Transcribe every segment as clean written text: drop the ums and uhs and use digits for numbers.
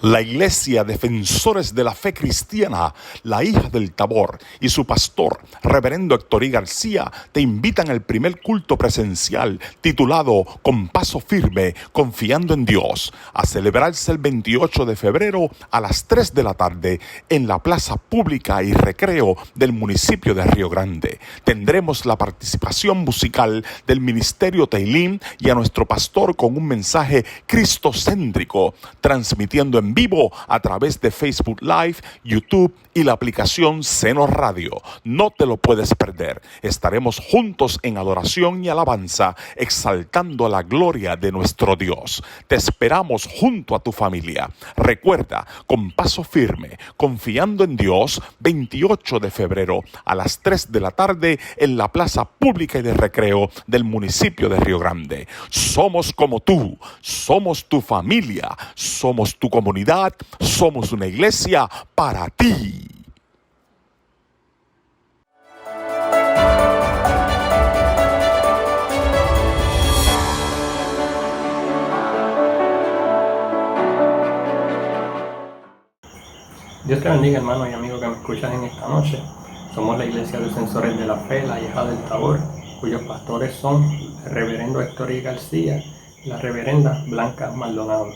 La Iglesia Defensores de la Fe Cristiana, la Hija del Tabor y su pastor, reverendo Héctor I. García, te invitan al primer culto presencial titulado Con Paso Firme, Confiando en Dios, a celebrarse el 28 de febrero a las 3 de la tarde en la Plaza Pública y Recreo del municipio de Río Grande. Tendremos la participación musical del Ministerio Teilín y a nuestro pastor con un mensaje cristocéntrico, transmitiendo en vivo a través de Facebook Live, YouTube y la aplicación Seno Radio. No te lo puedes perder. Estaremos juntos en adoración y alabanza, exaltando la gloria de nuestro Dios. Te esperamos junto a tu familia. Recuerda, Con Paso Firme, Confiando en Dios, 28 de febrero a las 3 de la tarde en la Plaza Pública y de Recreo del municipio de Río Grande. Somos como tú, somos tu familia, somos tu comunidad, somos una iglesia para ti. Dios te bendiga, hermano y amigo que me escuchas en esta noche. Somos la Iglesia Defensores de la Fe, la Hija del Tabor, cuyos pastores son el reverendo Héctor I. García y la reverenda Blanca Maldonado.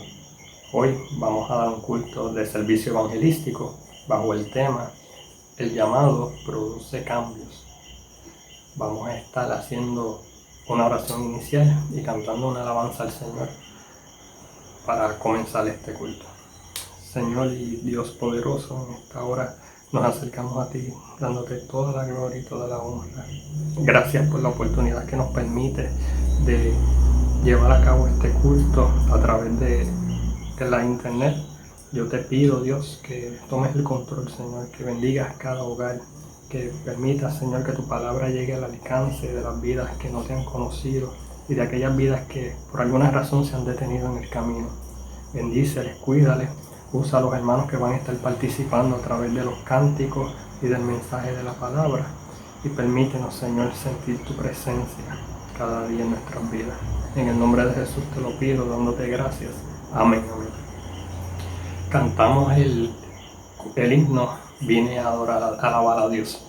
Hoy vamos a dar un culto de servicio evangelístico bajo el tema El llamado produce cambios. Vamos a estar haciendo una oración inicial y cantando una alabanza al Señor para comenzar este culto. Señor y Dios poderoso, en esta hora nos acercamos a ti, dándote toda la gloria y toda la honra. Gracias por la oportunidad que nos permite de llevar a cabo este culto a través de la internet. Yo te pido, Dios, que tomes el control, Señor, que bendigas cada hogar, que permitas, Señor, que tu palabra llegue al alcance de las vidas que no te han conocido y de aquellas vidas que por alguna razón se han detenido en el camino. Bendíceles, cuídales. Usa a los hermanos que van a estar participando a través de los cánticos y del mensaje de la palabra. Y permítenos, Señor, sentir tu presencia cada día en nuestras vidas. En el nombre de Jesús te lo pido, dándote gracias. Amén, amén. Cantamos el himno, vine a adorar, a alabar a Dios.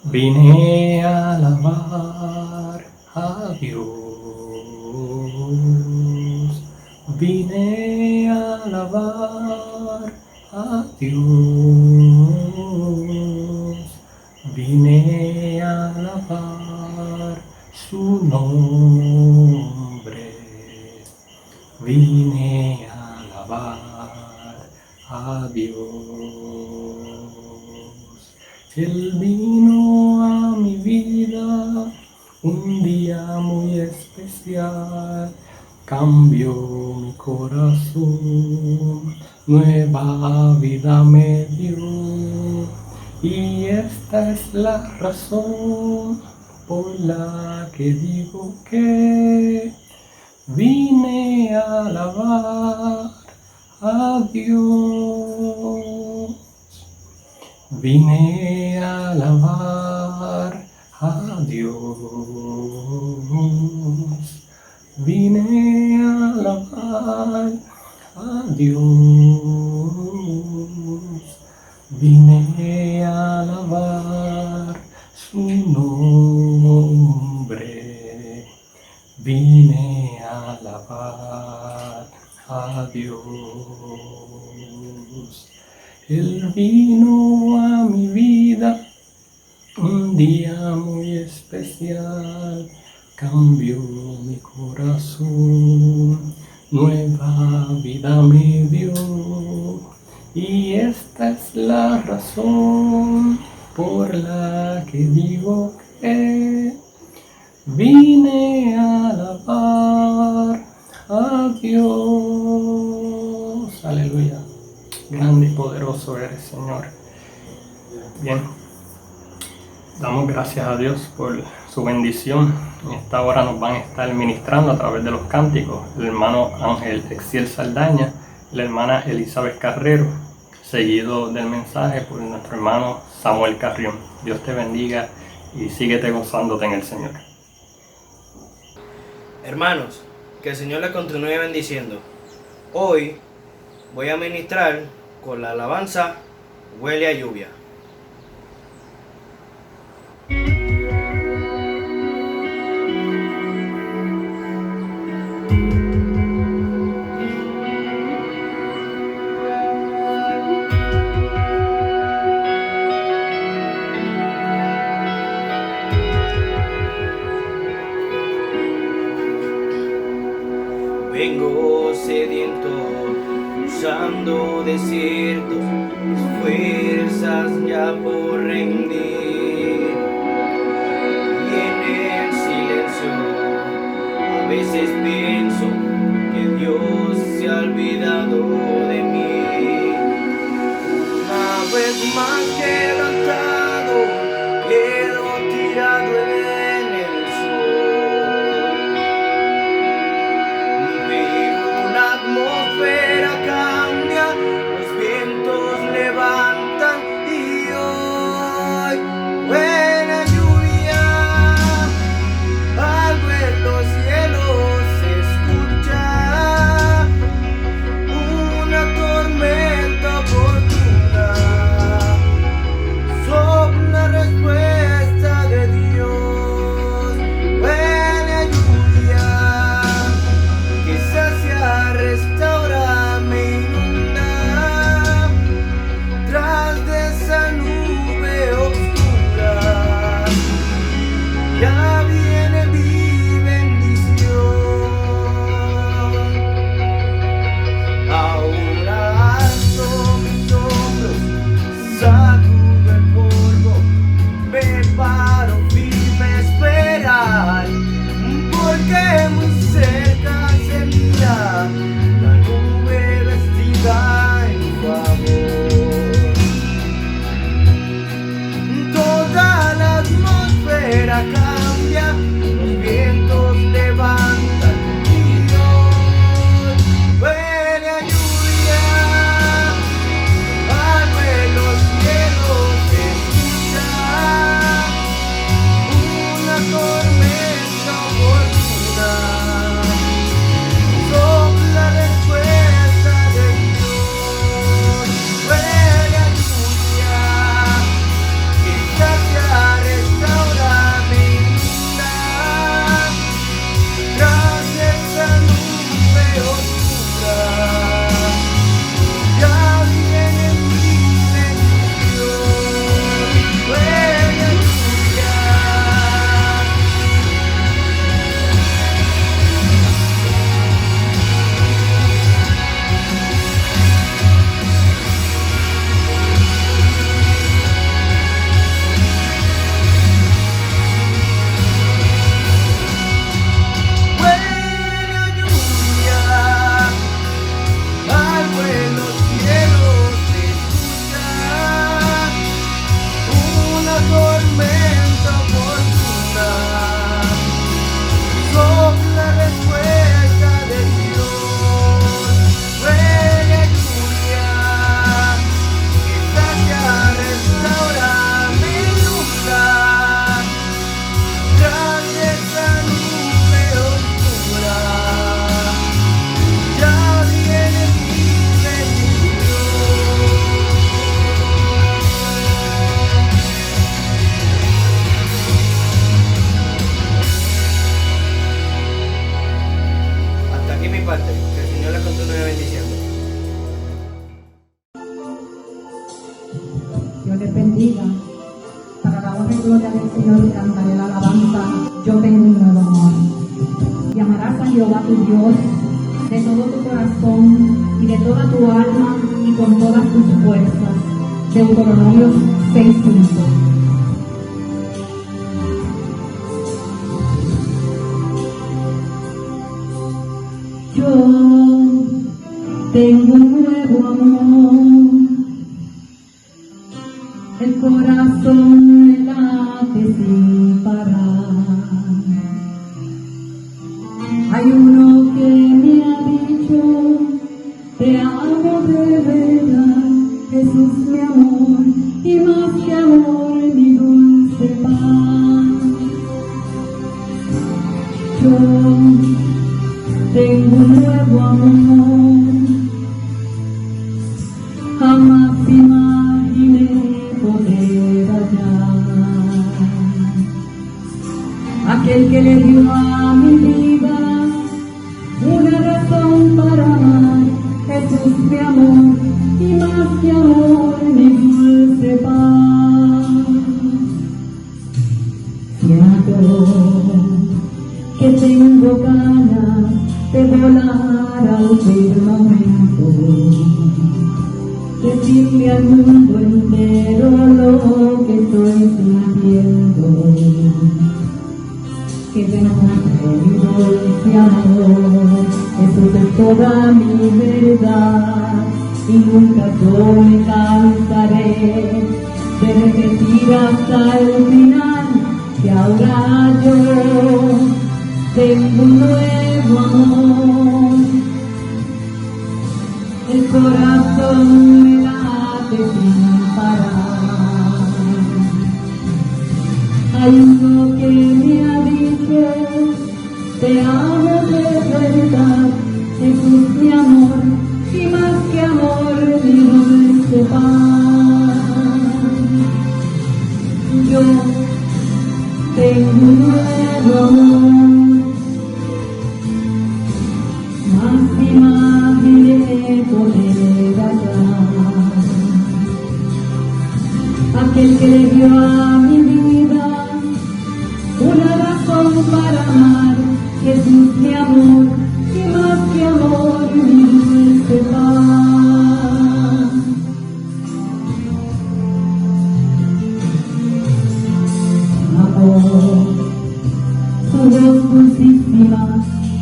Vine a alabar a Dios. Vine a alabar a Dios, vine a alabar su nombre, vine a alabar a Dios. Él vino a mi vida un día muy especial. Cambió mi corazón, nueva vida me dio, y esta es la razón por la que digo que vine a alabar a Dios, vine a alabar a Dios. Vine a alabar a Dios, vine a alabar su nombre, vine a alabar a Dios. Él vino a mi vida un día muy especial. Cambió mi corazón, nueva vida me dio, y esta es la razón por la que digo que vine a alabar a Dios. Aleluya. Grande y poderoso eres, Señor. Bien. Damos gracias a Dios por su bendición. En esta hora nos van a estar ministrando a través de los cánticos el hermano Ángel Exiel Saldaña y la hermana Elizabeth Carrero, seguido del mensaje por nuestro hermano Samuel Carrión. Dios te bendiga y síguete gozándote en el Señor. Hermanos, que el Señor les continúe bendiciendo. Hoy voy a ministrar con la alabanza Huele a Lluvia. Vengo sediento, cruzando desiertos, mis fuerzas ya por rendir. Y en el silencio, a veces pienso que Dios se ha olvidado de mí. Una vez más quebrantado, quedo tirado en el sol. Pero una atmósfera cambia, los vientos levantan y hoy huele a lluvia. Algo en los cielos se escucha, una tormenta oportuna. Sopla respuesta de Dios. Huele a lluvia que sacia, restaura, me inunda. Tras de esa nube oscura ya viene mi bendición. Ahora alzo mis hombros, sacudo el polvo, me paro firme a esperar, porque muy cerca se mira la nube vestida en favor. Toda la atmósfera cambia, los vientos levantan y hoy huele a lluvia. Algo en los cielos se escucha, una tormenta oportuna. Sopla respuesta de Dios. Huele a lluvia que sacia, restaura, me inunda. Tras esa nube oscura ya viene mi bendición. Huele a lluvia. Huele a lluvia, algo en los cielos se escucha, una tormenta oportuna. Sopla respuesta de Dios. Huele a lluvia que sacia, restaura, me inunda. Tras esa nube oscura ya viene mi bendición. Hasta aquí mi parte, que el Señor la continúe bendiciendo. Dios les bendiga. Para la honra y gloria del Señor cantaré la alabanza. Yo tengo un nuevo amor. Y amarás a Jehová tu Dios de todo tu corazón y de toda tu alma y con todas tus fuerzas. Deuteronomio 6:5. Yo tengo un nuevo amor, el corazón me late sin parar. Hay uno que me ha dicho, te amo de verdad, Jesús mi amor, y más que amor mi dulce paz. Yo tengo un nuevo amor, Jamás imaginé poder hallar aquel que le dio a mi vida una razón para amar. Jesús mi amor y más que amor mi dulce paz. Siento que tengo ganas de volar al firmamento, decirle al mundo entero lo que estoy sintiendo, que demuestre mi dulce amor. Jesús es toda mi verdad y nunca yo me cansaré de repetir hasta el final que ahora yo tengo un nuevo amor. El corazón me late sin parar. Hay uno que me ha dicho: te amo de verdad. Jesús mi amor y más que amor mi dulce paz. Yo tengo un nuevo amor, más imaginé poder hallar aquel que le dio a mi vida una razón para amar. Jesús mi amor y más que amor mi dulce paz. Amor, su voz dulcísima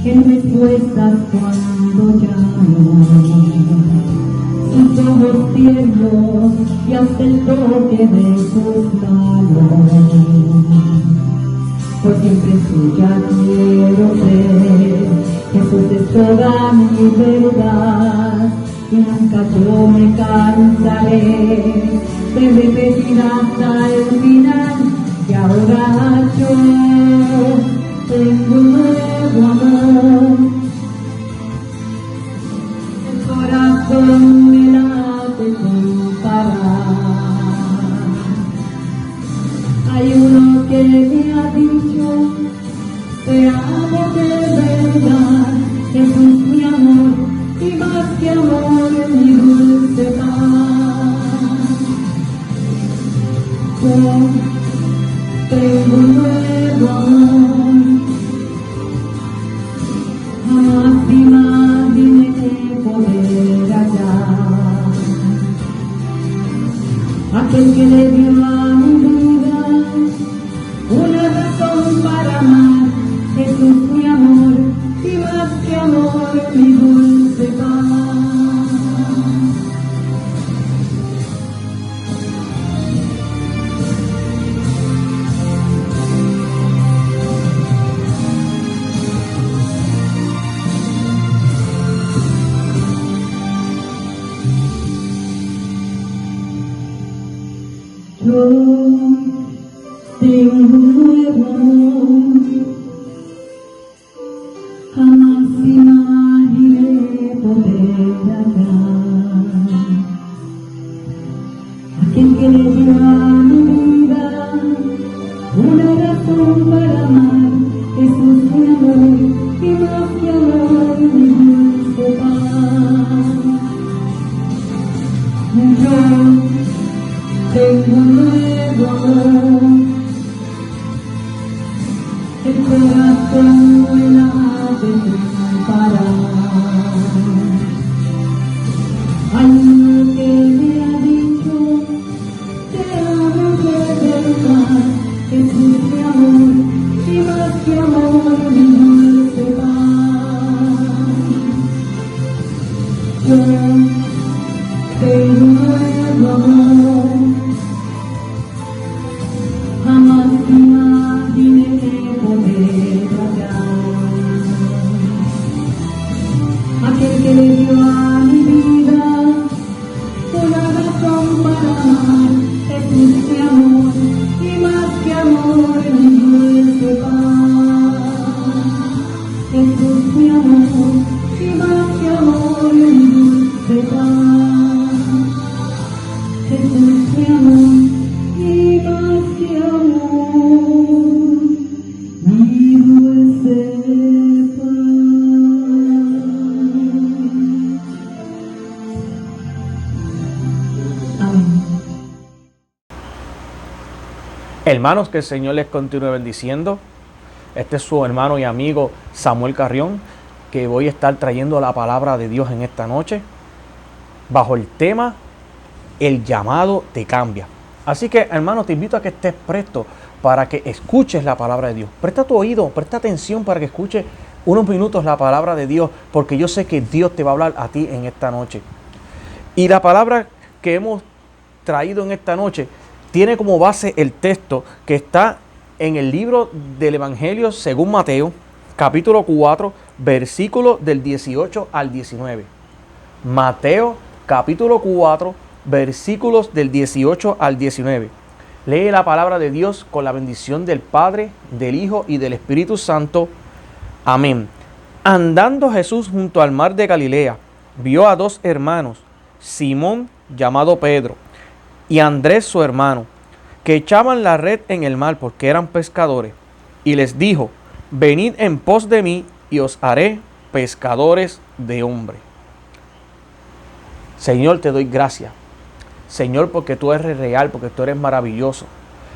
en respuestas cuando llamo, sus ojos tiernos y hasta el toque de sus manos. Por siempre suya quiero ser. Jesús es toda mi verdad y nunca yo me cansaré de repetir hasta el final que ahora yo tengo un nuevo amor. El corazón me late sin parar. Hay uno que me ha dicho: te amo de verdad. Jesús mi amor y más que amor mi dulce paz. Yo tengo un nuevo amor, jamás imaginé poder hallar aquel que le dio a mi vida una razón para amar. Jesús mi amor y más que amor mi dulce paz. Yo tengo un nuevo amor, jamás imaginé poder hallar aquel que le dio a mi vida una razón para amar. Jesús mi amor y más que amor mi dulce paz. Yo tengo un nuevo amor, el corazón me late sin parar. Hay uno que me ha dicho: te amo de verdad. Jesús mi amor y más que amor mi dulce paz. Yo tengo un nuevo amor, jamás imaginé poder hallar aquel que le dio a mi vida una razón para amar. Jesús mi amor y más que amor mi dulce paz. Jesús mi amor y más que amor mi dulce paz. Hermanos, que el Señor les continúe bendiciendo. Este es su hermano y amigo Samuel Carrión, que voy a estar trayendo la palabra de Dios en esta noche, bajo el tema El llamado te cambia. Así que, hermano, te invito a que estés presto para que escuches la palabra de Dios. Presta tu oído, presta atención para que escuches unos minutos la palabra de Dios, porque yo sé que Dios te va a hablar a ti en esta noche. Y la palabra que hemos traído en esta noche tiene como base el texto que está en el libro del Evangelio según Mateo, capítulo 4, versículo del 18 al 19. Mateo, capítulo 4, versículos del 18 al 19. Lee la palabra de Dios con la bendición del Padre, del Hijo y del Espíritu Santo. Amén. Andando Jesús junto al mar de Galilea, vio a dos hermanos, Simón, llamado Pedro, y Andrés su hermano, que echaban la red en el mar porque eran pescadores. Y les dijo: venid en pos de mí y os haré pescadores de hombres. Señor, te doy gracias. Señor, porque tú eres real, porque tú eres maravilloso.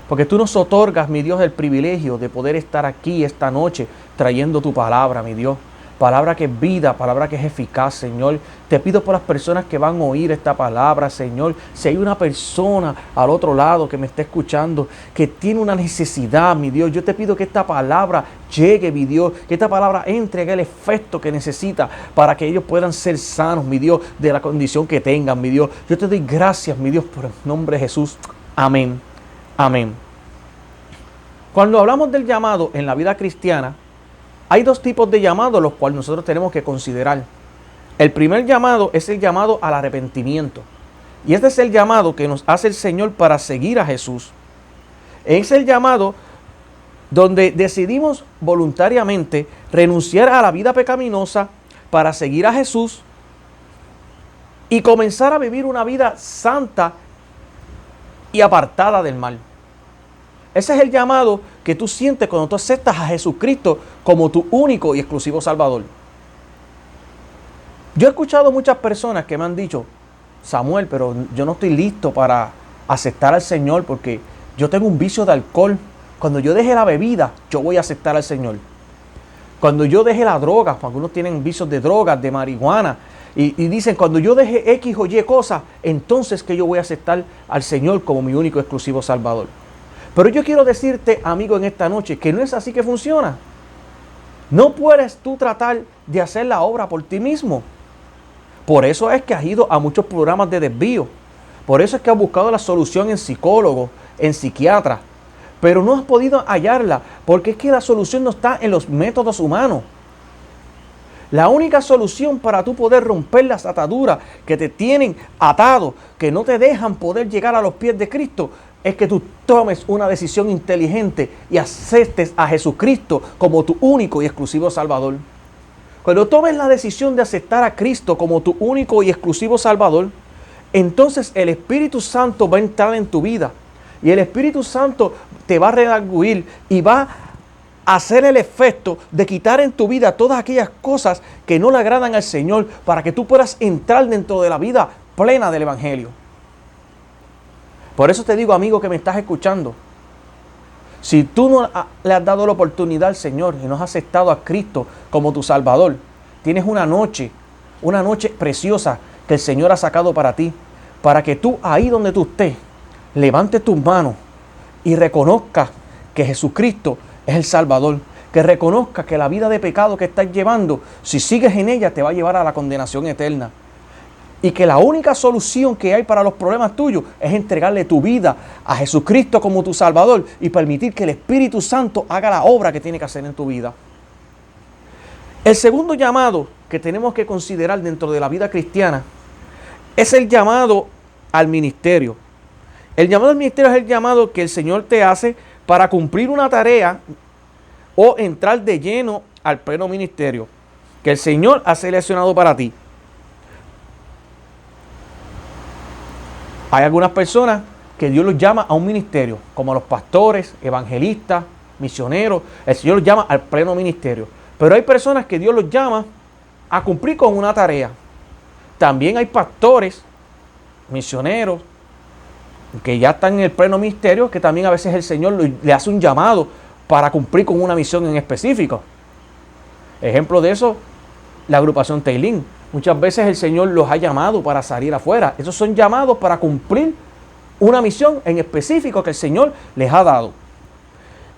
Porque tú nos otorgas, mi Dios, el privilegio de poder estar aquí esta noche trayendo tu palabra, mi Dios. Palabra que es vida, palabra que es eficaz, Señor. Te pido por las personas que van a oír esta palabra, Señor. Si hay una persona al otro lado que me está escuchando, que tiene una necesidad, mi Dios, yo te pido que esta palabra llegue, mi Dios, que esta palabra entregue el efecto que necesita para que ellos puedan ser sanos, mi Dios, de la condición que tengan, mi Dios. Yo te doy gracias, mi Dios, por el nombre de Jesús. Amén. Amén. Cuando hablamos del llamado en la vida cristiana, hay dos tipos de llamados los cuales nosotros tenemos que considerar. El primer llamado es el llamado al arrepentimiento. Y este es el llamado que nos hace el Señor para seguir a Jesús. Es el llamado donde decidimos voluntariamente renunciar a la vida pecaminosa para seguir a Jesús y comenzar a vivir una vida santa y apartada del mal. Ese es el llamado que tú sientes cuando tú aceptas a Jesucristo como tu único y exclusivo Salvador. Yo he escuchado muchas personas que me han dicho: Samuel, pero yo no estoy listo para aceptar al Señor porque yo tengo un vicio de alcohol. Cuando yo deje la bebida, yo voy a aceptar al Señor. Cuando yo deje la droga, algunos tienen vicios de drogas, de marihuana, y dicen: cuando yo deje X o Y cosas, entonces que yo voy a aceptar al Señor como mi único y exclusivo Salvador. Pero yo quiero decirte, amigo, en esta noche, que no es así que funciona. No puedes tú tratar de hacer la obra por ti mismo. Por eso es que has ido a muchos programas de desvío. Por eso es que has buscado la solución en psicólogos, en psiquiatras. Pero no has podido hallarla, porque es que la solución no está en los métodos humanos. La única solución para tú poder romper las ataduras que te tienen atado, que no te dejan poder llegar a los pies de Cristo, es que tú tomes una decisión inteligente y aceptes a Jesucristo como tu único y exclusivo Salvador. Cuando tomes la decisión de aceptar a Cristo como tu único y exclusivo Salvador, entonces el Espíritu Santo va a entrar en tu vida. Y el Espíritu Santo te va a redarguir y va a hacer el efecto de quitar en tu vida todas aquellas cosas que no le agradan al Señor, para que tú puedas entrar dentro de la vida plena del Evangelio. Por eso te digo, amigo, que me estás escuchando, si tú no le has dado la oportunidad al Señor y no has aceptado a Cristo como tu Salvador, tienes una noche preciosa que el Señor ha sacado para ti, para que tú, ahí donde tú estés, levantes tus manos y reconozcas que Jesucristo es el Salvador, que reconozcas que la vida de pecado que estás llevando, si sigues en ella, te va a llevar a la condenación eterna. Y que la única solución que hay para los problemas tuyos es entregarle tu vida a Jesucristo como tu Salvador y permitir que el Espíritu Santo haga la obra que tiene que hacer en tu vida. El segundo llamado que tenemos que considerar dentro de la vida cristiana es el llamado al ministerio. El llamado al ministerio es el llamado que el Señor te hace para cumplir una tarea o entrar de lleno al pleno ministerio que el Señor ha seleccionado para ti. Hay algunas personas que Dios los llama a un ministerio, como los pastores, evangelistas, misioneros. El Señor los llama al pleno ministerio. Pero hay personas que Dios los llama a cumplir con una tarea. También hay pastores, misioneros, que ya están en el pleno ministerio, que también a veces el Señor le hace un llamado para cumplir con una misión en específico. Ejemplo de eso, la agrupación Teilín. Muchas veces el Señor los ha llamado para salir afuera. Esos son llamados para cumplir una misión en específico que el Señor les ha dado.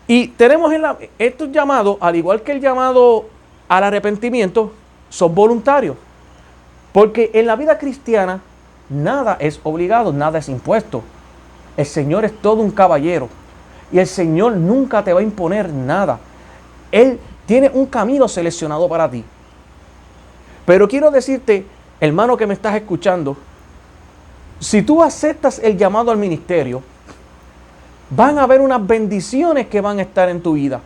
Y tenemos estos llamados, al igual que el llamado al arrepentimiento, son voluntarios. Porque en la vida cristiana nada es obligado, nada es impuesto. El Señor es todo un caballero. Y el Señor nunca te va a imponer nada. Él tiene un camino seleccionado para ti. Pero quiero decirte, hermano que me estás escuchando, si tú aceptas el llamado al ministerio, van a haber unas bendiciones que van a estar en tu vida.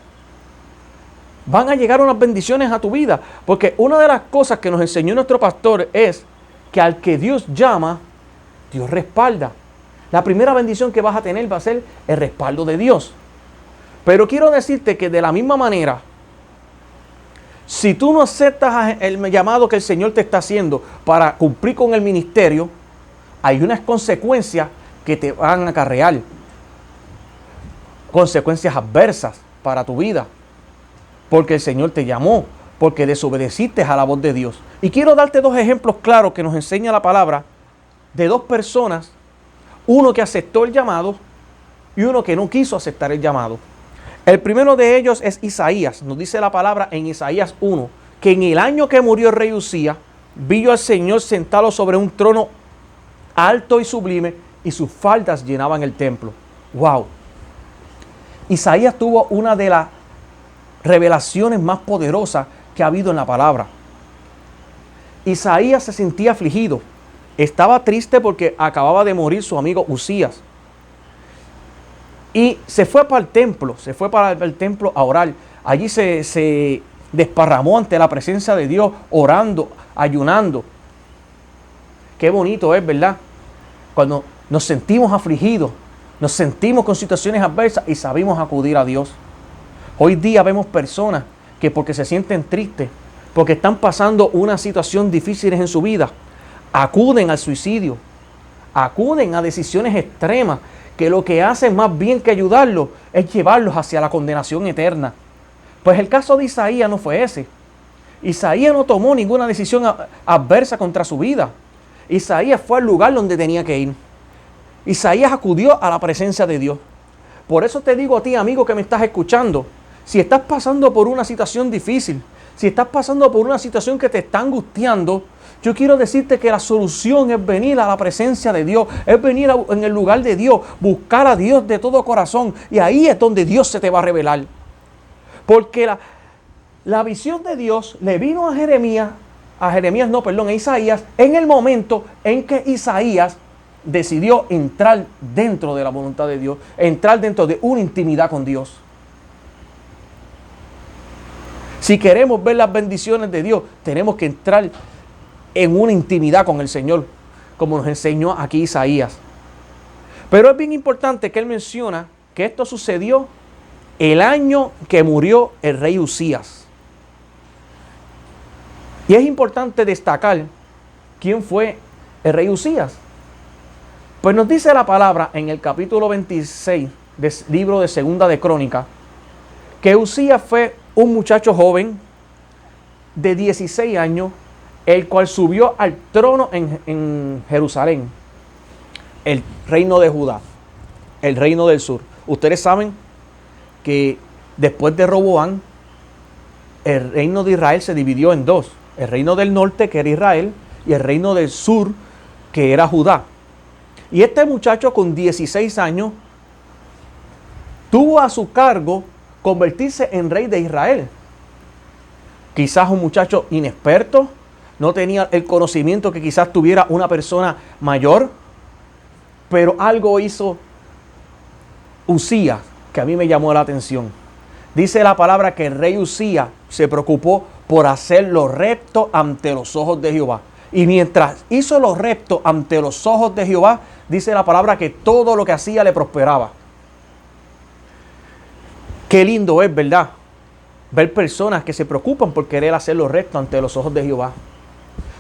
Van a llegar unas bendiciones a tu vida. Porque una de las cosas que nos enseñó nuestro pastor es que al que Dios llama, Dios respalda. La primera bendición que vas a tener va a ser el respaldo de Dios. Pero quiero decirte que de la misma manera, si tú no aceptas el llamado que el Señor te está haciendo para cumplir con el ministerio, hay unas consecuencias que te van a acarrear. Consecuencias adversas para tu vida. Porque el Señor te llamó, porque desobedeciste a la voz de Dios. Y quiero darte dos ejemplos claros que nos enseña la palabra de dos personas. Uno que aceptó el llamado y uno que no quiso aceptar el llamado. El primero de ellos es Isaías. Nos dice la palabra en Isaías 1, que en el año que murió el rey Usías, vio al Señor sentado sobre un trono alto y sublime, y sus faldas llenaban el templo. ¡Wow! Isaías tuvo una de las revelaciones más poderosas que ha habido en la palabra. Isaías se sentía afligido. Estaba triste porque acababa de morir su amigo Usías. Y se fue para el templo a orar. Allí se desparramó ante la presencia de Dios, orando, ayunando. Qué bonito es, ¿verdad? Cuando nos sentimos afligidos, nos sentimos con situaciones adversas y sabemos acudir a Dios. Hoy día vemos personas que porque se sienten tristes, porque están pasando una situación difícil en su vida, acuden al suicidio, acuden a decisiones extremas, que lo que hacen más bien que ayudarlos es llevarlos hacia la condenación eterna. Pues el caso de Isaías no fue ese. Isaías no tomó ninguna decisión adversa contra su vida. Isaías fue al lugar donde tenía que ir. Isaías acudió a la presencia de Dios. Por eso te digo a ti, amigo que me estás escuchando, si estás pasando por una situación difícil, si estás pasando por una situación que te está angustiando, yo quiero decirte que la solución es venir a la presencia de Dios, es venir en el lugar de Dios, buscar a Dios de todo corazón, y ahí es donde Dios se te va a revelar. Porque la visión de Dios le vino a Isaías, en el momento en que Isaías decidió entrar dentro de la voluntad de Dios, entrar dentro de una intimidad con Dios. Si queremos ver las bendiciones de Dios, tenemos que entrar en una intimidad con el Señor, como nos enseñó aquí Isaías. Pero es bien importante que él menciona que esto sucedió el año que murió el rey Usías. Y es importante destacar quién fue el rey Usías. Pues nos dice la palabra en el capítulo 26 del libro de Segunda de Crónicas, que Usías fue un muchacho joven de 16 años, el cual subió al trono en Jerusalén, el reino de Judá, el reino del sur. Ustedes saben que después de Roboam, el reino de Israel se dividió en dos. El reino del norte, que era Israel, y el reino del sur, que era Judá. Y este muchacho con 16 años tuvo a su cargo convertirse en rey de Israel. Quizás un muchacho inexperto, no tenía el conocimiento que quizás tuviera una persona mayor, pero algo hizo Usías que a mí me llamó la atención. Dice la palabra que el rey Usías se preocupó por hacer lo recto ante los ojos de Jehová. Y mientras hizo lo recto ante los ojos de Jehová, dice la palabra que todo lo que hacía le prosperaba. Qué lindo es, ¿verdad? Ver personas que se preocupan por querer hacer lo recto ante los ojos de Jehová.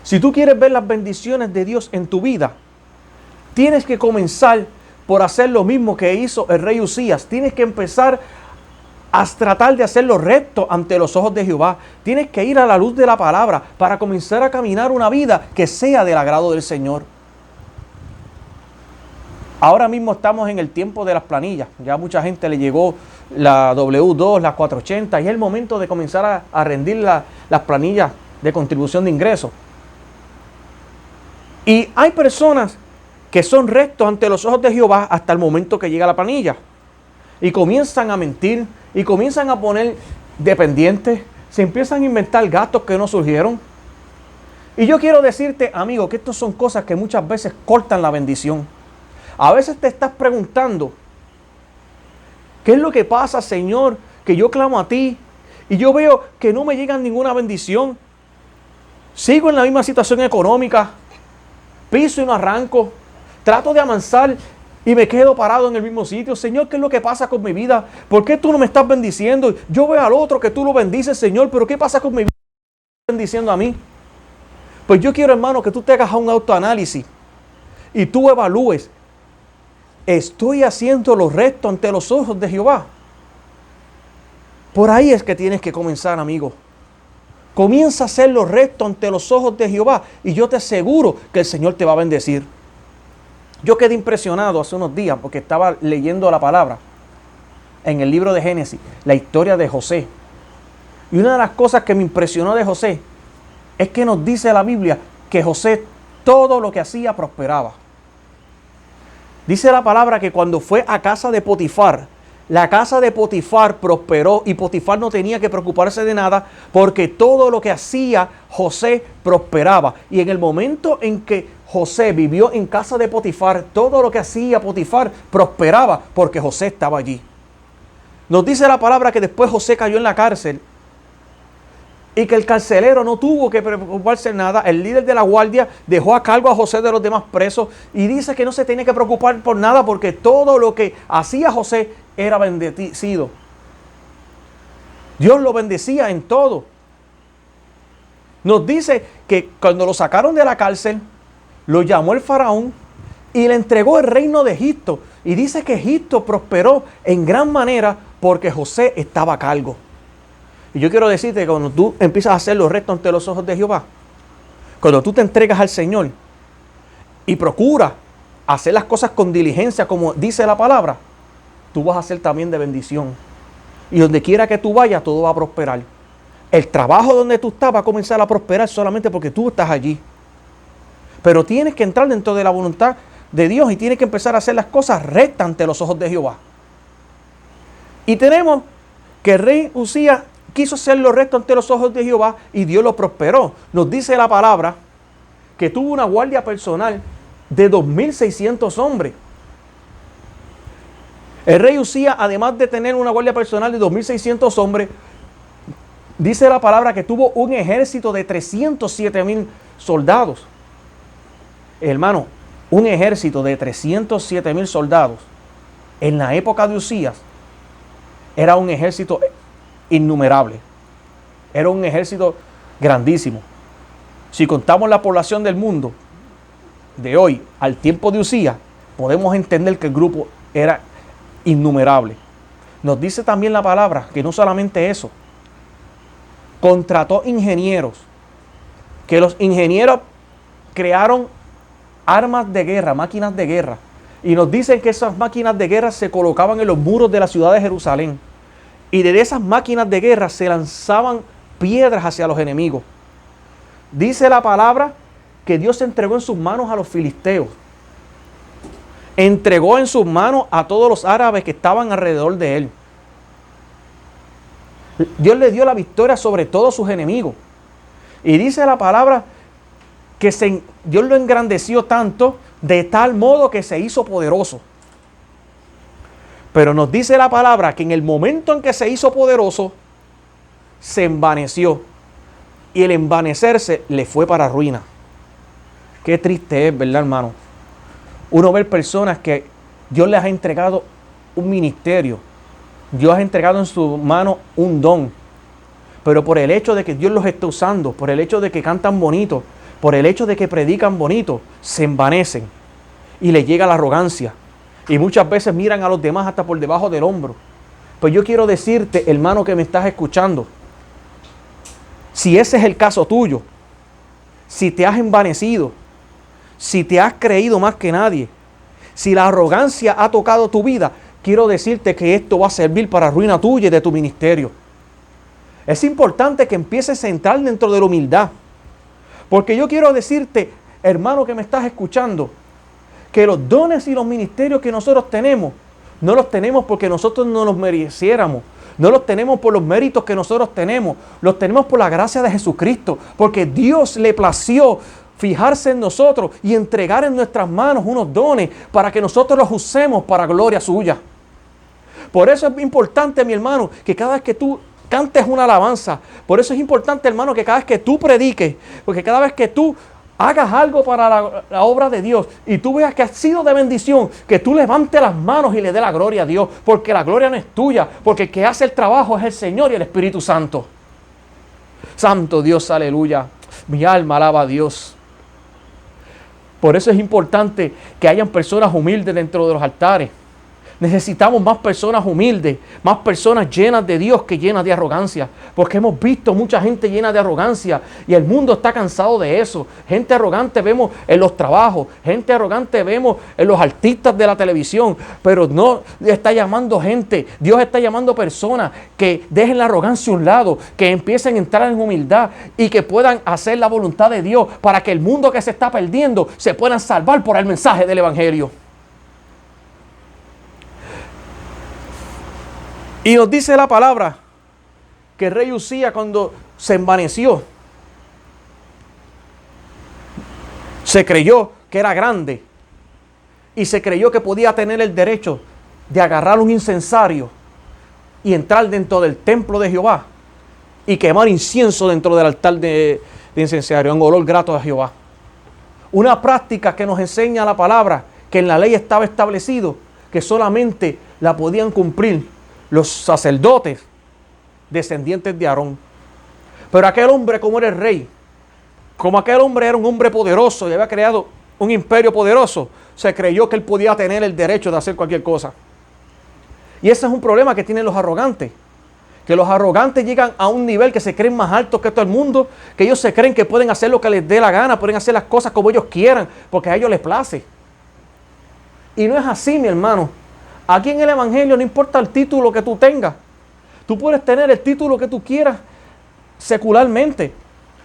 Si tú quieres ver las bendiciones de Dios en tu vida, tienes que comenzar por hacer lo mismo que hizo el rey Usías. Tienes que empezar a tratar de hacer lo recto ante los ojos de Jehová. Tienes que ir a la luz de la palabra para comenzar a caminar una vida que sea del agrado del Señor. Ahora mismo estamos en el tiempo de las planillas. Ya mucha gente le llegó la W2, la 480 y es el momento de comenzar a rendir las planillas de contribución de ingresos. Y hay personas que son rectos ante los ojos de Jehová hasta el momento que llega la planilla. Y comienzan a mentir y comienzan a poner dependientes. Se empiezan a inventar gastos que no surgieron. Y yo quiero decirte, amigo, que estas son cosas que muchas veces cortan la bendición. A veces te estás preguntando, ¿qué es lo que pasa, Señor? Que yo clamo a ti y yo veo que no me llega ninguna bendición. Sigo en la misma situación económica, piso y no arranco. Trato de avanzar y me quedo parado en el mismo sitio. Señor, ¿qué es lo que pasa con mi vida? ¿Por qué tú no me estás bendiciendo? Yo veo al otro que tú lo bendices, Señor, pero ¿qué pasa con mi vida? ¿Estás bendiciendo a mí? Pues yo quiero, hermano, que tú te hagas un autoanálisis y tú evalúes. ¿Estoy haciendo lo recto ante los ojos de Jehová? Por ahí es que tienes que comenzar, amigo. Comienza a hacer lo recto ante los ojos de Jehová y yo te aseguro que el Señor te va a bendecir. Yo quedé impresionado hace unos días porque estaba leyendo la palabra en el libro de Génesis, la historia de José. Y una de las cosas que me impresionó de José es que nos dice la Biblia que José todo lo que hacía prosperaba. Dice la palabra que cuando fue a casa de Potifar, la casa de Potifar prosperó y Potifar no tenía que preocuparse de nada porque todo lo que hacía José prosperaba. Y en el momento en que José vivió en casa de Potifar, todo lo que hacía Potifar prosperaba porque José estaba allí. Nos dice la palabra que después José cayó en la cárcel y que el carcelero no tuvo que preocuparse de nada. El líder de la guardia dejó a cargo a José de los demás presos y dice que no se tenía que preocupar por nada porque todo lo que hacía José era bendecido. Dios lo bendecía en todo. Nos dice que cuando lo sacaron de la cárcel, lo llamó el faraón y le entregó el reino de Egipto. Y dice que Egipto prosperó en gran manera porque José estaba a cargo. Y yo quiero decirte que cuando tú empiezas a hacer lo recto ante los ojos de Jehová, cuando tú te entregas al Señor y procuras hacer las cosas con diligencia como dice la palabra, tú vas a ser también de bendición. Y donde quiera que tú vayas, todo va a prosperar. El trabajo donde tú estás va a comenzar a prosperar solamente porque tú estás allí. Pero tienes que entrar dentro de la voluntad de Dios y tienes que empezar a hacer las cosas rectas ante los ojos de Jehová. Y tenemos que el rey Usías quiso hacer lo recto ante los ojos de Jehová y Dios lo prosperó. Nos dice la palabra que tuvo una guardia personal de 2,600 hombres. El rey Usías, además de tener una guardia personal de 2,600 hombres, dice la palabra que tuvo un ejército de 307,000 soldados. Hermano, un ejército de 307,000 soldados en la época de Usías era un ejército innumerable. Era un ejército grandísimo. Si contamos la población del mundo de hoy al tiempo de Usías, podemos entender que el grupo era innumerable. Nos dice también la palabra que no solamente eso, contrató ingenieros, que los ingenieros crearon armas de guerra, máquinas de guerra. Y nos dicen que esas máquinas de guerra se colocaban en los muros de la ciudad de Jerusalén. Y de esas máquinas de guerra se lanzaban piedras hacia los enemigos. Dice la palabra que Dios entregó en sus manos a los filisteos. Entregó en sus manos a todos los árabes que estaban alrededor de él. Dios le dio la victoria sobre todos sus enemigos. Y dice la palabra que Dios lo engrandeció tanto de tal modo que se hizo poderoso. Pero nos dice la palabra que en el momento en que se hizo poderoso, se envaneció. Y el envanecerse le fue para ruina. Qué triste es, ¿verdad, hermano? Uno ver personas que Dios les ha entregado un ministerio. Dios ha entregado en su mano un don. Pero por el hecho de que Dios los está usando, por el hecho de que cantan bonito, por el hecho de que predican bonito, se envanecen. Y les llega la arrogancia. Y muchas veces miran a los demás hasta por debajo del hombro. Pues yo quiero decirte, hermano que me estás escuchando, si ese es el caso tuyo, si te has envanecido, si te has creído más que nadie, si la arrogancia ha tocado tu vida, quiero decirte que esto va a servir para ruina tuya y de tu ministerio. Es importante que empieces a entrar dentro de la humildad. Porque yo quiero decirte, hermano que me estás escuchando, que los dones y los ministerios que nosotros tenemos, no los tenemos porque nosotros no los mereciéramos. No los tenemos por los méritos que nosotros tenemos. Los tenemos por la gracia de Jesucristo. Porque Dios le plació fijarse en nosotros y entregar en nuestras manos unos dones para que nosotros los usemos para gloria suya. Por eso es importante, mi hermano, que cada vez que tú cantes una alabanza, por eso es importante, hermano, que cada vez que tú prediques, porque cada vez que tú hagas algo para la obra de Dios y tú veas que ha sido de bendición, que tú levantes las manos y le dé la gloria a Dios, porque la gloria no es tuya, porque el que hace el trabajo es el Señor y el Espíritu Santo. Santo Dios, aleluya. Mi alma alaba a Dios. Por eso es importante que hayan personas humildes dentro de los altares. Necesitamos más personas humildes, más personas llenas de Dios que llenas de arrogancia. Porque hemos visto mucha gente llena de arrogancia y el mundo está cansado de eso. Gente arrogante vemos en los trabajos, gente arrogante vemos en los artistas de la televisión. Pero no está llamando gente, Dios está llamando personas que dejen la arrogancia a un lado, que empiecen a entrar en humildad y que puedan hacer la voluntad de Dios para que el mundo que se está perdiendo se puedan salvar por el mensaje del Evangelio. Y nos dice la palabra que el rey Usías, cuando se envaneció, se creyó que era grande y se creyó que podía tener el derecho de agarrar un incensario y entrar dentro del templo de Jehová y quemar incienso dentro del altar de incensario en olor grato a Jehová. Una práctica que nos enseña la palabra, que en la ley estaba establecido que solamente la podían cumplir los sacerdotes descendientes de Aarón. Pero aquel hombre, como era el rey, como aquel hombre era un hombre poderoso y había creado un imperio poderoso, se creyó que él podía tener el derecho de hacer cualquier cosa. Y ese es un problema que tienen los arrogantes. Que los arrogantes llegan a un nivel que se creen más altos que todo el mundo, que ellos se creen que pueden hacer lo que les dé la gana, pueden hacer las cosas como ellos quieran, porque a ellos les place. Y no es así, mi hermano. Aquí en el Evangelio no importa el título que tú tengas. Tú puedes tener el título que tú quieras secularmente.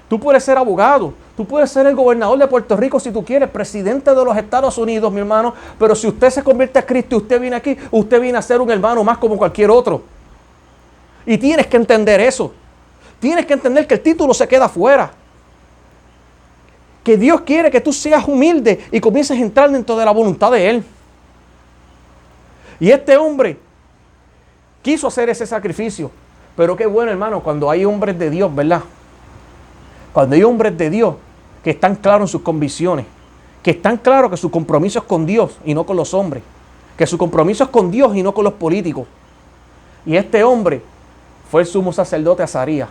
Tú puedes ser abogado. Tú puedes ser el gobernador de Puerto Rico si tú quieres, presidente de los Estados Unidos, mi hermano. Pero si usted se convierte a Cristo y usted viene aquí, usted viene a ser un hermano más como cualquier otro. Y tienes que entender eso. Tienes que entender que el título se queda afuera. Que Dios quiere que tú seas humilde y comiences a entrar dentro de la voluntad de Él. Y este hombre quiso hacer ese sacrificio. Pero qué bueno, hermano, cuando hay hombres de Dios, ¿verdad? Cuando hay hombres de Dios que están claros en sus convicciones, que están claros que su compromiso es con Dios y no con los hombres, que su compromiso es con Dios y no con los políticos. Y este hombre fue el sumo sacerdote Azarías.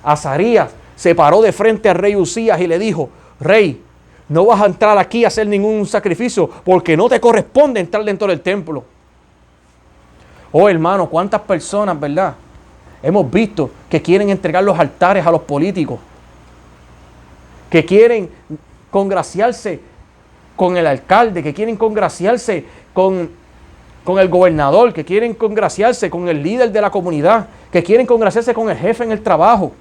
Azarías se paró de frente al rey Usías y le dijo: Rey, no vas a entrar aquí a hacer ningún sacrificio porque no te corresponde entrar dentro del templo. Oh, hermano, cuántas personas, ¿verdad? Hemos visto que quieren entregar los altares a los políticos, que quieren congraciarse con el alcalde, que quieren congraciarse con el gobernador, que quieren congraciarse con el líder de la comunidad, que quieren congraciarse con el jefe en el trabajo.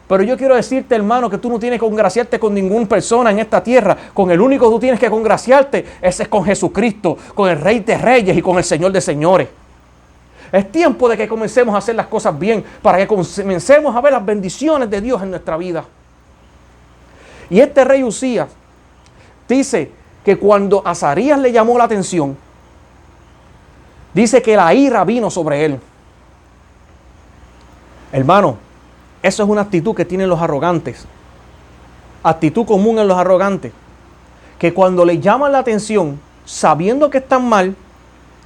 Pero yo quiero decirte, hermano, que tú no tienes que congraciarte con ninguna persona en esta tierra. Con el único que tú tienes que congraciarte, ese es con Jesucristo, con el Rey de Reyes y con el Señor de Señores. Es tiempo de que comencemos a hacer las cosas bien, para que comencemos a ver las bendiciones de Dios en nuestra vida. Y este rey Usías dice que cuando Azarías le llamó la atención, dice que la ira vino sobre él. Hermano, eso es una actitud que tienen los arrogantes. Actitud común en los arrogantes. Que cuando le llaman la atención, sabiendo que están mal,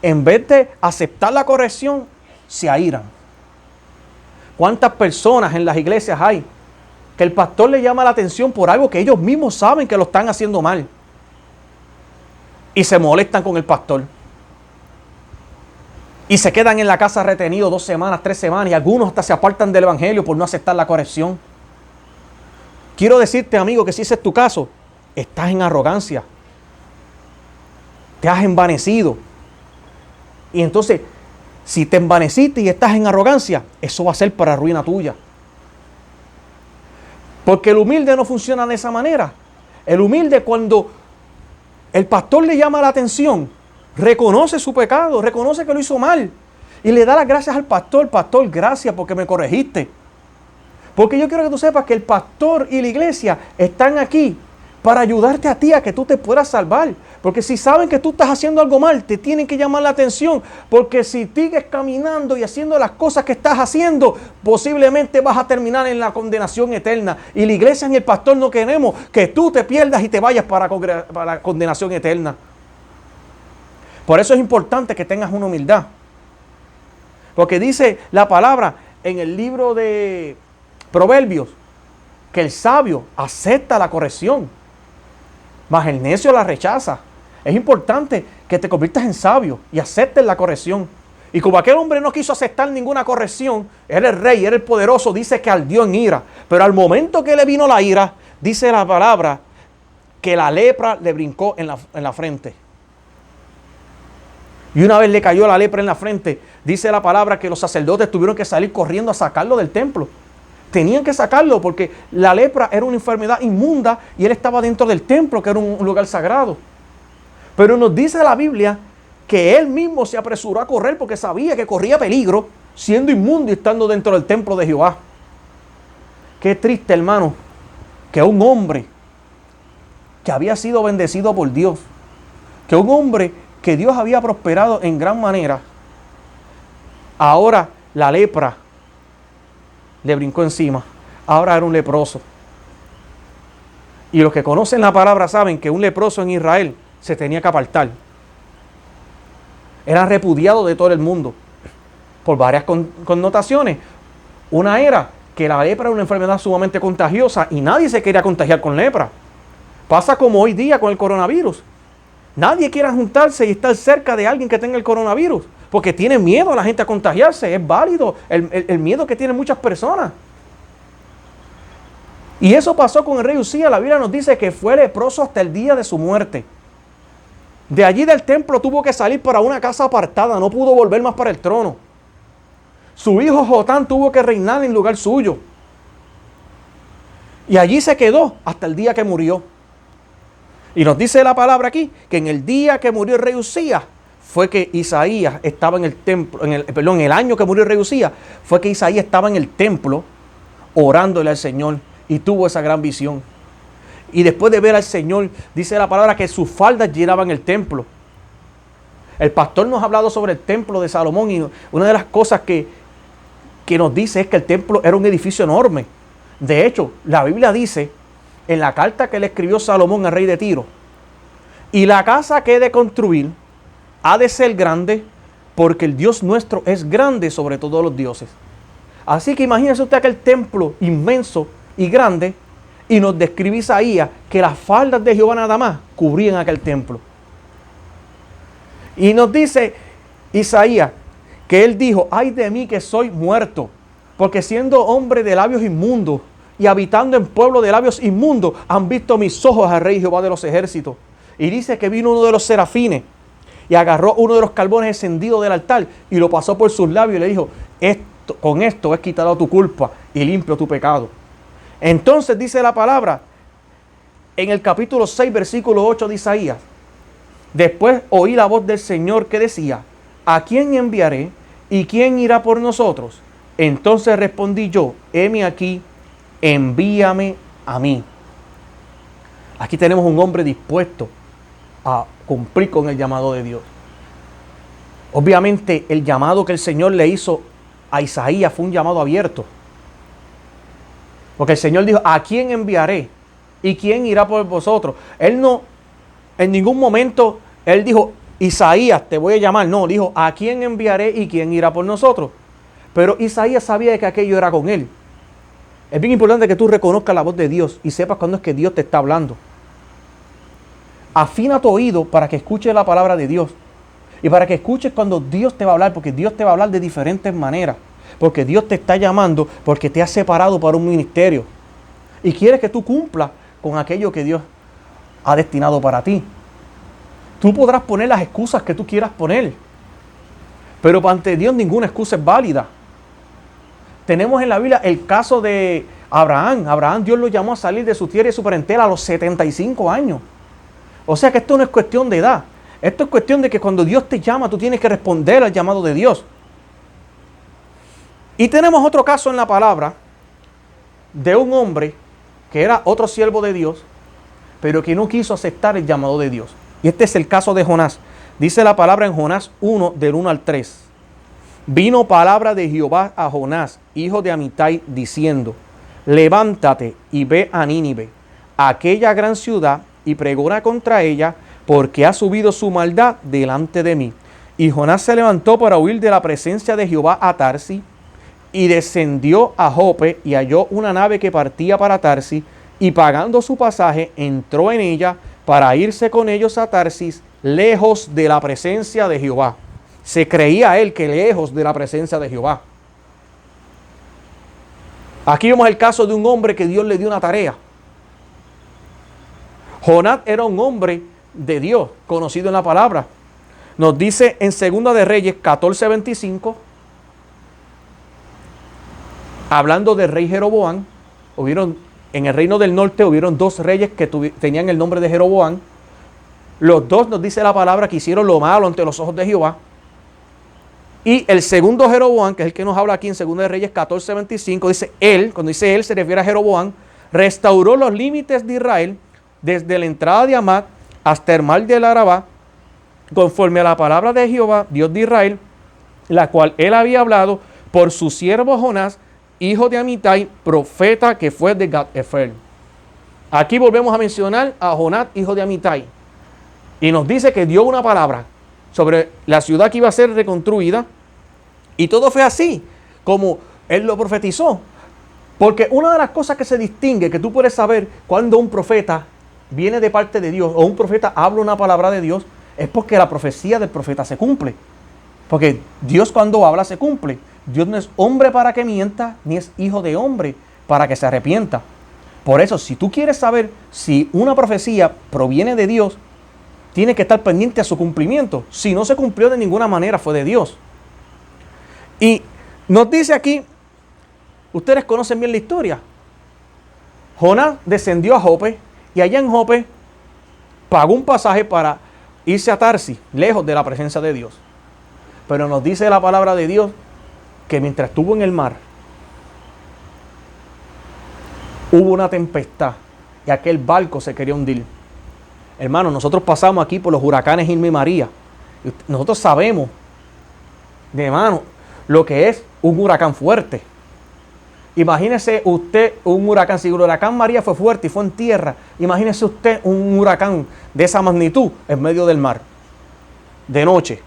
en vez de aceptar la corrección, se airan. ¿Cuántas personas en las iglesias hay que el pastor le llama la atención por algo que ellos mismos saben que lo están haciendo mal? y se molestan con el pastor. Y se quedan en la casa retenidos 2 semanas, 3 semanas, y algunos hasta se apartan del evangelio por no aceptar la corrección. Quiero decirte, amigo, que si ese es tu caso, estás en arrogancia. Te has envanecido. Y entonces, si te envaneciste y estás en arrogancia, eso va a ser para ruina tuya. Porque el humilde no funciona de esa manera. El humilde, cuando el pastor le llama la atención, reconoce su pecado, reconoce que lo hizo mal y le da las gracias al pastor. Pastor, gracias porque me corregiste. Porque yo quiero que tú sepas que el pastor y la iglesia están aquí para ayudarte a ti a que tú te puedas salvar. Porque si saben que tú estás haciendo algo mal, te tienen que llamar la atención. Porque si sigues caminando y haciendo las cosas que estás haciendo, posiblemente vas a terminar en la condenación eterna. Y la iglesia ni el pastor no queremos que tú te pierdas y te vayas para la condenación eterna. Por eso es importante que tengas una humildad. Porque dice la palabra en el libro de Proverbios que el sabio acepta la corrección, mas el necio la rechaza. Es importante que te conviertas en sabio y aceptes la corrección. Y como aquel hombre no quiso aceptar ninguna corrección, era el rey, era el poderoso, dice que ardió en ira. Pero al momento que le vino la ira, dice la palabra que la lepra le brincó en la frente. Y una vez le cayó la lepra en la frente, dice la palabra que los sacerdotes tuvieron que salir corriendo a sacarlo del templo. Tenían que sacarlo porque la lepra era una enfermedad inmunda y él estaba dentro del templo, que era un lugar sagrado. Pero nos dice la Biblia que él mismo se apresuró a correr porque sabía que corría peligro siendo inmundo y estando dentro del templo de Jehová. Qué triste, hermano, que un hombre que había sido bendecido por Dios, que un hombre que Dios había prosperado en gran manera, ahora la lepra le brincó encima. Ahora era un leproso. Y los que conocen la palabra saben que un leproso en Israel se tenía que apartar. Era repudiado de todo el mundo por varias connotaciones. Una era que la lepra era una enfermedad sumamente contagiosa y nadie se quería contagiar con lepra. Pasa como hoy día con el coronavirus. Nadie quiere juntarse y estar cerca de alguien que tenga el coronavirus porque tiene miedo a la gente a contagiarse. Es válido el miedo que tienen muchas personas. Y eso pasó con el rey Uzías. La Biblia nos dice que fue leproso hasta el día de su muerte. De allí del templo tuvo que salir para una casa apartada. No pudo volver más para el trono. Su hijo Jotán tuvo que reinar en lugar suyo. Y allí se quedó hasta el día que murió. Y nos dice la palabra aquí que en el día que murió el rey Uzías fue que Isaías estaba en el templo, en el año que murió el rey Uzías, fue que Isaías estaba en el templo orándole al Señor y tuvo esa gran visión. Y después de ver al Señor, dice la palabra que sus faldas llenaban el templo. El pastor nos ha hablado sobre el templo de Salomón y una de las cosas que nos dice es que el templo era un edificio enorme. De hecho, la Biblia dice en la carta que le escribió Salomón al rey de Tiro: y la casa que he de construir ha de ser grande, porque el Dios nuestro es grande sobre todos los dioses. Así que imagínese usted aquel templo inmenso y grande, y nos describe Isaías que las faldas de Jehová nada más cubrían aquel templo. Y nos dice Isaías que él dijo: ay de mí que soy muerto, porque siendo hombre de labios inmundos y habitando en pueblo de labios inmundos, han visto mis ojos al rey Jehová de los ejércitos. Y dice que vino uno de los serafines y agarró uno de los carbones encendidos del altar y lo pasó por sus labios y le dijo: con esto es quitado tu culpa y limpio tu pecado. Entonces dice la palabra en el capítulo 6 versículo 8 de Isaías: después oí la voz del Señor que decía: ¿a quién enviaré y quién irá por nosotros? Entonces respondí yo: heme aquí, envíame a mí. Aquí tenemos un hombre dispuesto a cumplir con el llamado de Dios. Obviamente el llamado que el Señor le hizo a Isaías fue un llamado abierto. Porque el Señor dijo: ¿a quién enviaré? ¿Y quién irá por vosotros? Él no, en ningún momento, él dijo: Isaías, te voy a llamar. No, dijo: ¿a quién enviaré y quién irá por nosotros? Pero Isaías sabía que aquello era con él. Es bien importante que tú reconozcas la voz de Dios y sepas cuándo es que Dios te está hablando. afina tu oído para que escuches la palabra de Dios. Y para que escuches cuando Dios te va a hablar, porque Dios te va a hablar de diferentes maneras. Porque Dios te está llamando, porque te ha separado para un ministerio. Y quiere que tú cumplas con aquello que Dios ha destinado para ti. Tú podrás poner las excusas que tú quieras poner. Pero ante Dios ninguna excusa es válida. Tenemos en la Biblia el caso de Abraham. Abraham, Dios lo llamó a salir de su tierra y su parentela a los 75 años. O sea que esto no es cuestión de edad. Esto es cuestión de que cuando Dios te llama, tú tienes que responder al llamado de Dios. Y tenemos otro caso en la palabra de un hombre que era otro siervo de Dios, pero que no quiso aceptar el llamado de Dios. Y este es el caso de Jonás. Dice la palabra en Jonás 1, del 1 al 3. Vino palabra de Jehová a Jonás, hijo de Amitai, diciendo: levántate y ve a Nínive, aquella gran ciudad, y pregona contra ella, porque ha subido su maldad delante de mí. Y Jonás se levantó para huir de la presencia de Jehová a Tarsis, y descendió a Jope, y halló una nave que partía para Tarsis, y pagando su pasaje, entró en ella para irse con ellos a Tarsis, lejos de la presencia de Jehová. Se creía él que lejos de la presencia de Jehová. Aquí vemos el caso de un hombre que Dios le dio una tarea. Jonás era un hombre de Dios, conocido en la palabra. Nos dice en 2 de Reyes 14:25, hablando del rey Jeroboam, en el reino del norte hubieron dos reyes que tenían el nombre de Jeroboam. Los dos, nos dice la palabra, que hicieron lo malo ante los ojos de Jehová. Y el segundo Jeroboam, que es el que nos habla aquí en 2 de Reyes 14:25, dice él, cuando dice él se refiere a Jeroboam, restauró los límites de Israel desde la entrada de Hamat hasta el mar del Arabá, conforme a la palabra de Jehová, Dios de Israel, la cual él había hablado por su siervo Jonás, hijo de Amitai, profeta que fue de Gat-Hefer. Aquí volvemos a mencionar a Jonás, hijo de Amitai, y nos dice que dio una palabra sobre la ciudad que iba a ser reconstruida, y todo fue así como él lo profetizó. Porque una de las cosas que se distingue, que tú puedes saber cuando un profeta viene de parte de Dios o un profeta habla una palabra de Dios, es porque la profecía del profeta se cumple. Porque Dios cuando habla se cumple. Dios no es hombre para que mienta, ni es hijo de hombre para que se arrepienta. Por eso, si tú quieres saber si una profecía proviene de Dios, tienes que estar pendiente a su cumplimiento. Si no se cumplió de ninguna manera, fue de Dios. Y nos dice aquí, ustedes conocen bien la historia. Jonás descendió a Jope, y allá en Jope pagó un pasaje para irse a Tarsis, lejos de la presencia de Dios. Pero nos dice la palabra de Dios que mientras estuvo en el mar, hubo una tempestad y aquel barco se quería hundir. Hermano, nosotros pasamos aquí por los huracanes Irma y María. Nosotros sabemos, hermano, lo que es un huracán fuerte. Imagínese usted un huracán, si el huracán María fue fuerte y fue en tierra, imagínese usted un huracán de esa magnitud en medio del mar, de noche.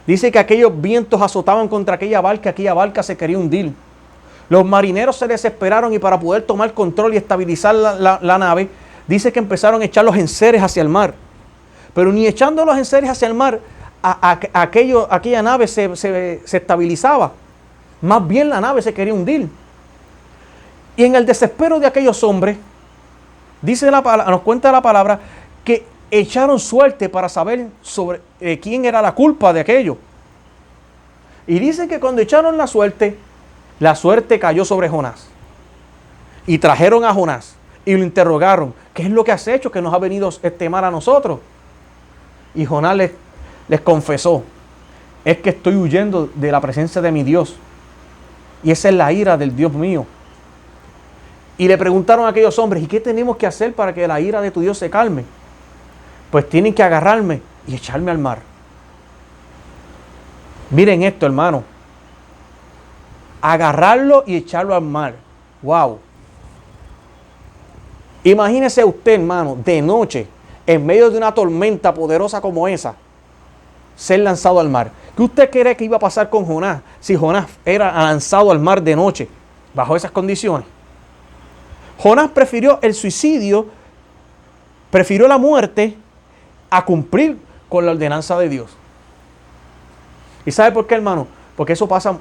Dice que aquellos vientos azotaban contra aquella barca se quería hundir. Los marineros se desesperaron y para poder tomar control y estabilizar la nave, dice que empezaron a echar los enseres hacia el mar. Pero ni echando los enseres hacia el mar, aquella nave se estabilizaba. Más bien la nave se quería hundir. Y en el desespero de aquellos hombres, nos cuenta la palabra, que echaron suerte para saber sobre quién era la culpa de aquello. Y dice que cuando echaron la suerte cayó sobre Jonás. Y trajeron a Jonás y lo interrogaron. ¿Qué es lo que has hecho que nos ha venido este mal a nosotros? Y Jonás les confesó: es que estoy huyendo de la presencia de mi Dios. Y esa es la ira del Dios mío. Y le preguntaron a aquellos hombres: ¿y qué tenemos que hacer para que la ira de tu Dios se calme? Pues tienen que agarrarme y echarme al mar. Miren esto, hermano. Agarrarlo y echarlo al mar. ¡Wow! Imagínese usted, hermano, de noche, en medio de una tormenta poderosa como esa, ser lanzado al mar. ¿Qué usted cree que iba a pasar con Jonás si Jonás era lanzado al mar de noche, bajo esas condiciones? Jonás prefirió el suicidio, prefirió la muerte, a cumplir con la ordenanza de Dios. ¿Y sabe por qué, hermano? Porque eso pasa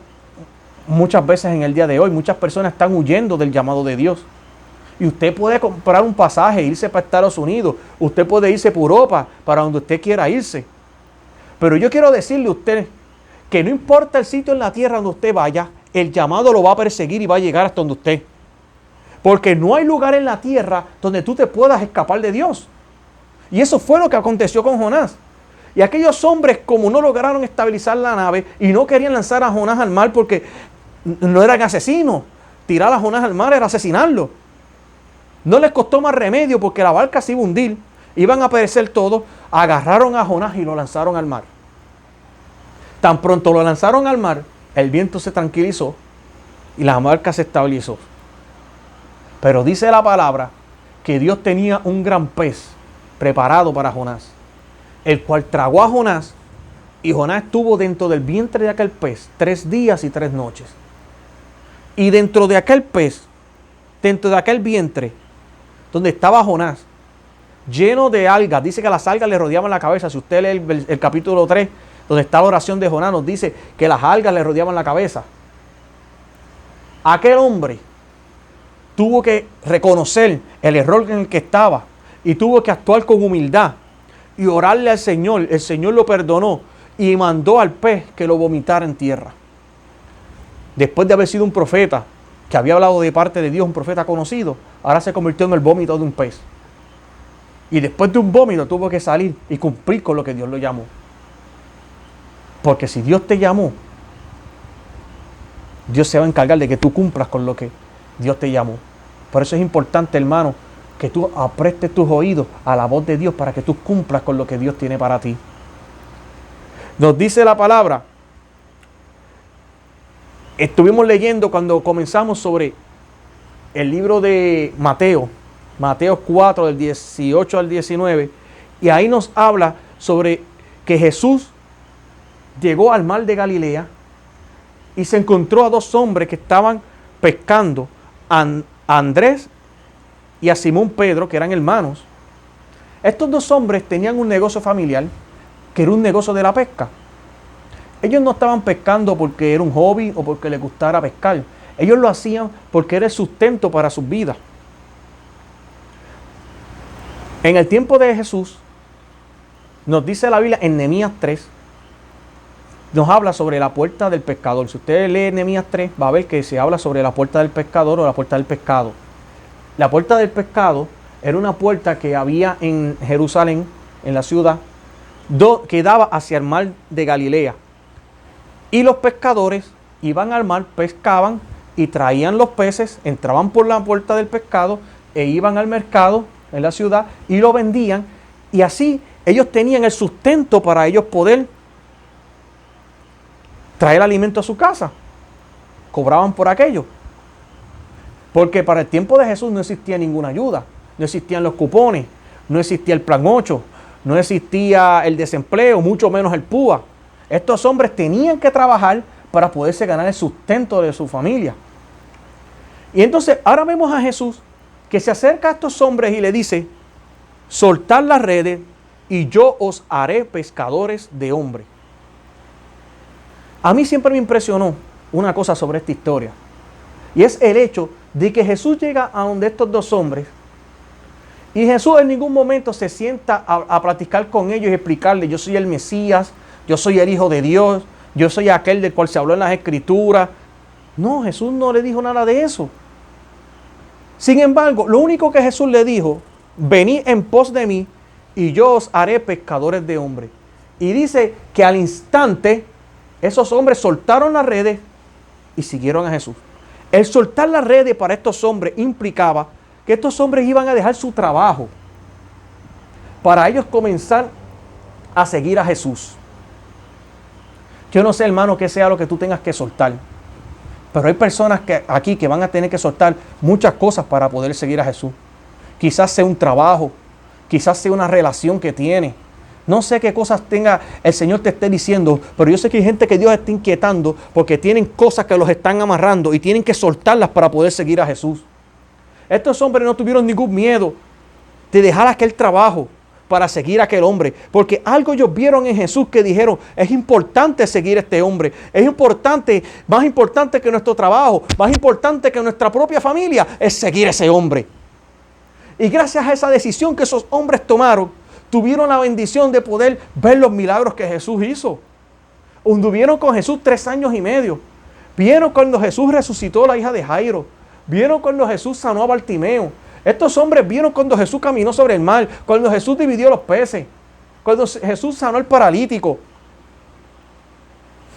muchas veces en el día de hoy. Muchas personas están huyendo del llamado de Dios. Y usted puede comprar un pasaje e irse para Estados Unidos. Usted puede irse por Europa, para donde usted quiera irse. Pero yo quiero decirle a usted que no importa el sitio en la tierra donde usted vaya, el llamado lo va a perseguir y va a llegar hasta donde usted. Porque no hay lugar en la tierra donde tú te puedas escapar de Dios. Y eso fue lo que aconteció con Jonás. Y aquellos hombres, como no lograron estabilizar la nave y no querían lanzar a Jonás al mar porque no eran asesinos, tirar a Jonás al mar era asesinarlo. No les costó más remedio porque la barca se iba a hundir, iban a perecer todos. Agarraron a Jonás y lo lanzaron al mar. Tan pronto lo lanzaron al mar, el viento se tranquilizó y la barca se estabilizó. Pero dice la palabra que Dios tenía un gran pez preparado para Jonás, el cual tragó a Jonás, y Jonás estuvo dentro del vientre de aquel pez 3 días y 3 noches. Y dentro de aquel pez, dentro de aquel vientre, donde estaba Jonás, lleno de algas, dice que las algas le rodeaban la cabeza. Si usted lee el capítulo 3, donde está la oración de Jonás, nos dice que las algas le rodeaban la cabeza. Aquel hombre tuvo que reconocer el error en el que estaba y tuvo que actuar con humildad y orarle al Señor. El Señor lo perdonó y mandó al pez que lo vomitara en tierra. Después de haber sido un profeta que había hablado de parte de Dios, un profeta conocido, ahora se convirtió en el vómito de un pez. Y después de un vómito tuvo que salir y cumplir con lo que Dios lo llamó. Porque si Dios te llamó, Dios se va a encargar de que tú cumplas con lo que Dios te llamó. Por eso es importante, hermano, que tú aprestes tus oídos a la voz de Dios para que tú cumplas con lo que Dios tiene para ti. Nos dice la palabra. Estuvimos leyendo cuando comenzamos sobre el libro de Mateo, Mateo 4, del 18 al 19, y ahí nos habla sobre que Jesús llegó al mar de Galilea y se encontró a 2 hombres que estaban pescando, a Andrés y a Simón Pedro, que eran hermanos. Estos 2 hombres tenían un negocio familiar, que era un negocio de la pesca. Ellos no estaban pescando porque era un hobby o porque les gustara pescar. Ellos lo hacían porque era el sustento para sus vidas. En el tiempo de Jesús, nos dice la Biblia en Nehemías 3, nos habla sobre la puerta del pescador. Si usted lee Nehemías 3, va a ver que se habla sobre la puerta del pescador o la puerta del pescado. La puerta del pescado era una puerta que había en Jerusalén, en la ciudad, que daba hacia el mar de Galilea. Y los pescadores iban al mar, pescaban y traían los peces, entraban por la puerta del pescado e iban al mercado en la ciudad y lo vendían. Y así ellos tenían el sustento para ellos poder traer alimento a su casa. Cobraban por aquello. Porque para el tiempo de Jesús no existía ninguna ayuda. No existían los cupones, no existía el plan 8, no existía el desempleo, mucho menos el PUA. Estos hombres tenían que trabajar para poderse ganar el sustento de su familia. Y entonces ahora vemos a Jesús que se acerca a estos hombres y le dice: soltad las redes y yo os haré pescadores de hombres. A mí siempre me impresionó una cosa sobre esta historia, y es el hecho de que Jesús llega a donde estos 2 hombres y Jesús en ningún momento se sienta a platicar con ellos y explicarles: yo soy el Mesías, yo soy el Hijo de Dios, yo soy aquel del cual se habló en las Escrituras. No, Jesús no le dijo nada de eso. Sin embargo, lo único que Jesús le dijo: venid en pos de mí y yo os haré pescadores de hombres. Y dice que al instante esos hombres soltaron las redes y siguieron a Jesús. El soltar las redes para estos hombres implicaba que estos hombres iban a dejar su trabajo para ellos comenzar a seguir a Jesús. Yo no sé, hermano, qué sea lo que tú tengas que soltar, pero hay personas aquí que van a tener que soltar muchas cosas para poder seguir a Jesús. Quizás sea un trabajo, quizás sea una relación que tiene. No sé qué cosas tenga el Señor te esté diciendo, pero yo sé que hay gente que Dios está inquietando porque tienen cosas que los están amarrando y tienen que soltarlas para poder seguir a Jesús. Estos hombres no tuvieron ningún miedo de dejar aquel trabajo, para seguir a aquel hombre, porque algo ellos vieron en Jesús que dijeron, es importante seguir a este hombre, es importante, más importante que nuestro trabajo, más importante que nuestra propia familia, es seguir a ese hombre. Y gracias a esa decisión que esos hombres tomaron, tuvieron la bendición de poder ver los milagros que Jesús hizo. Anduvieron con Jesús 3 años y medio. Vieron cuando Jesús resucitó a la hija de Jairo. Vieron cuando Jesús sanó a Bartimeo. Estos hombres vieron cuando Jesús caminó sobre el mar, cuando Jesús dividió los peces, cuando Jesús sanó al paralítico,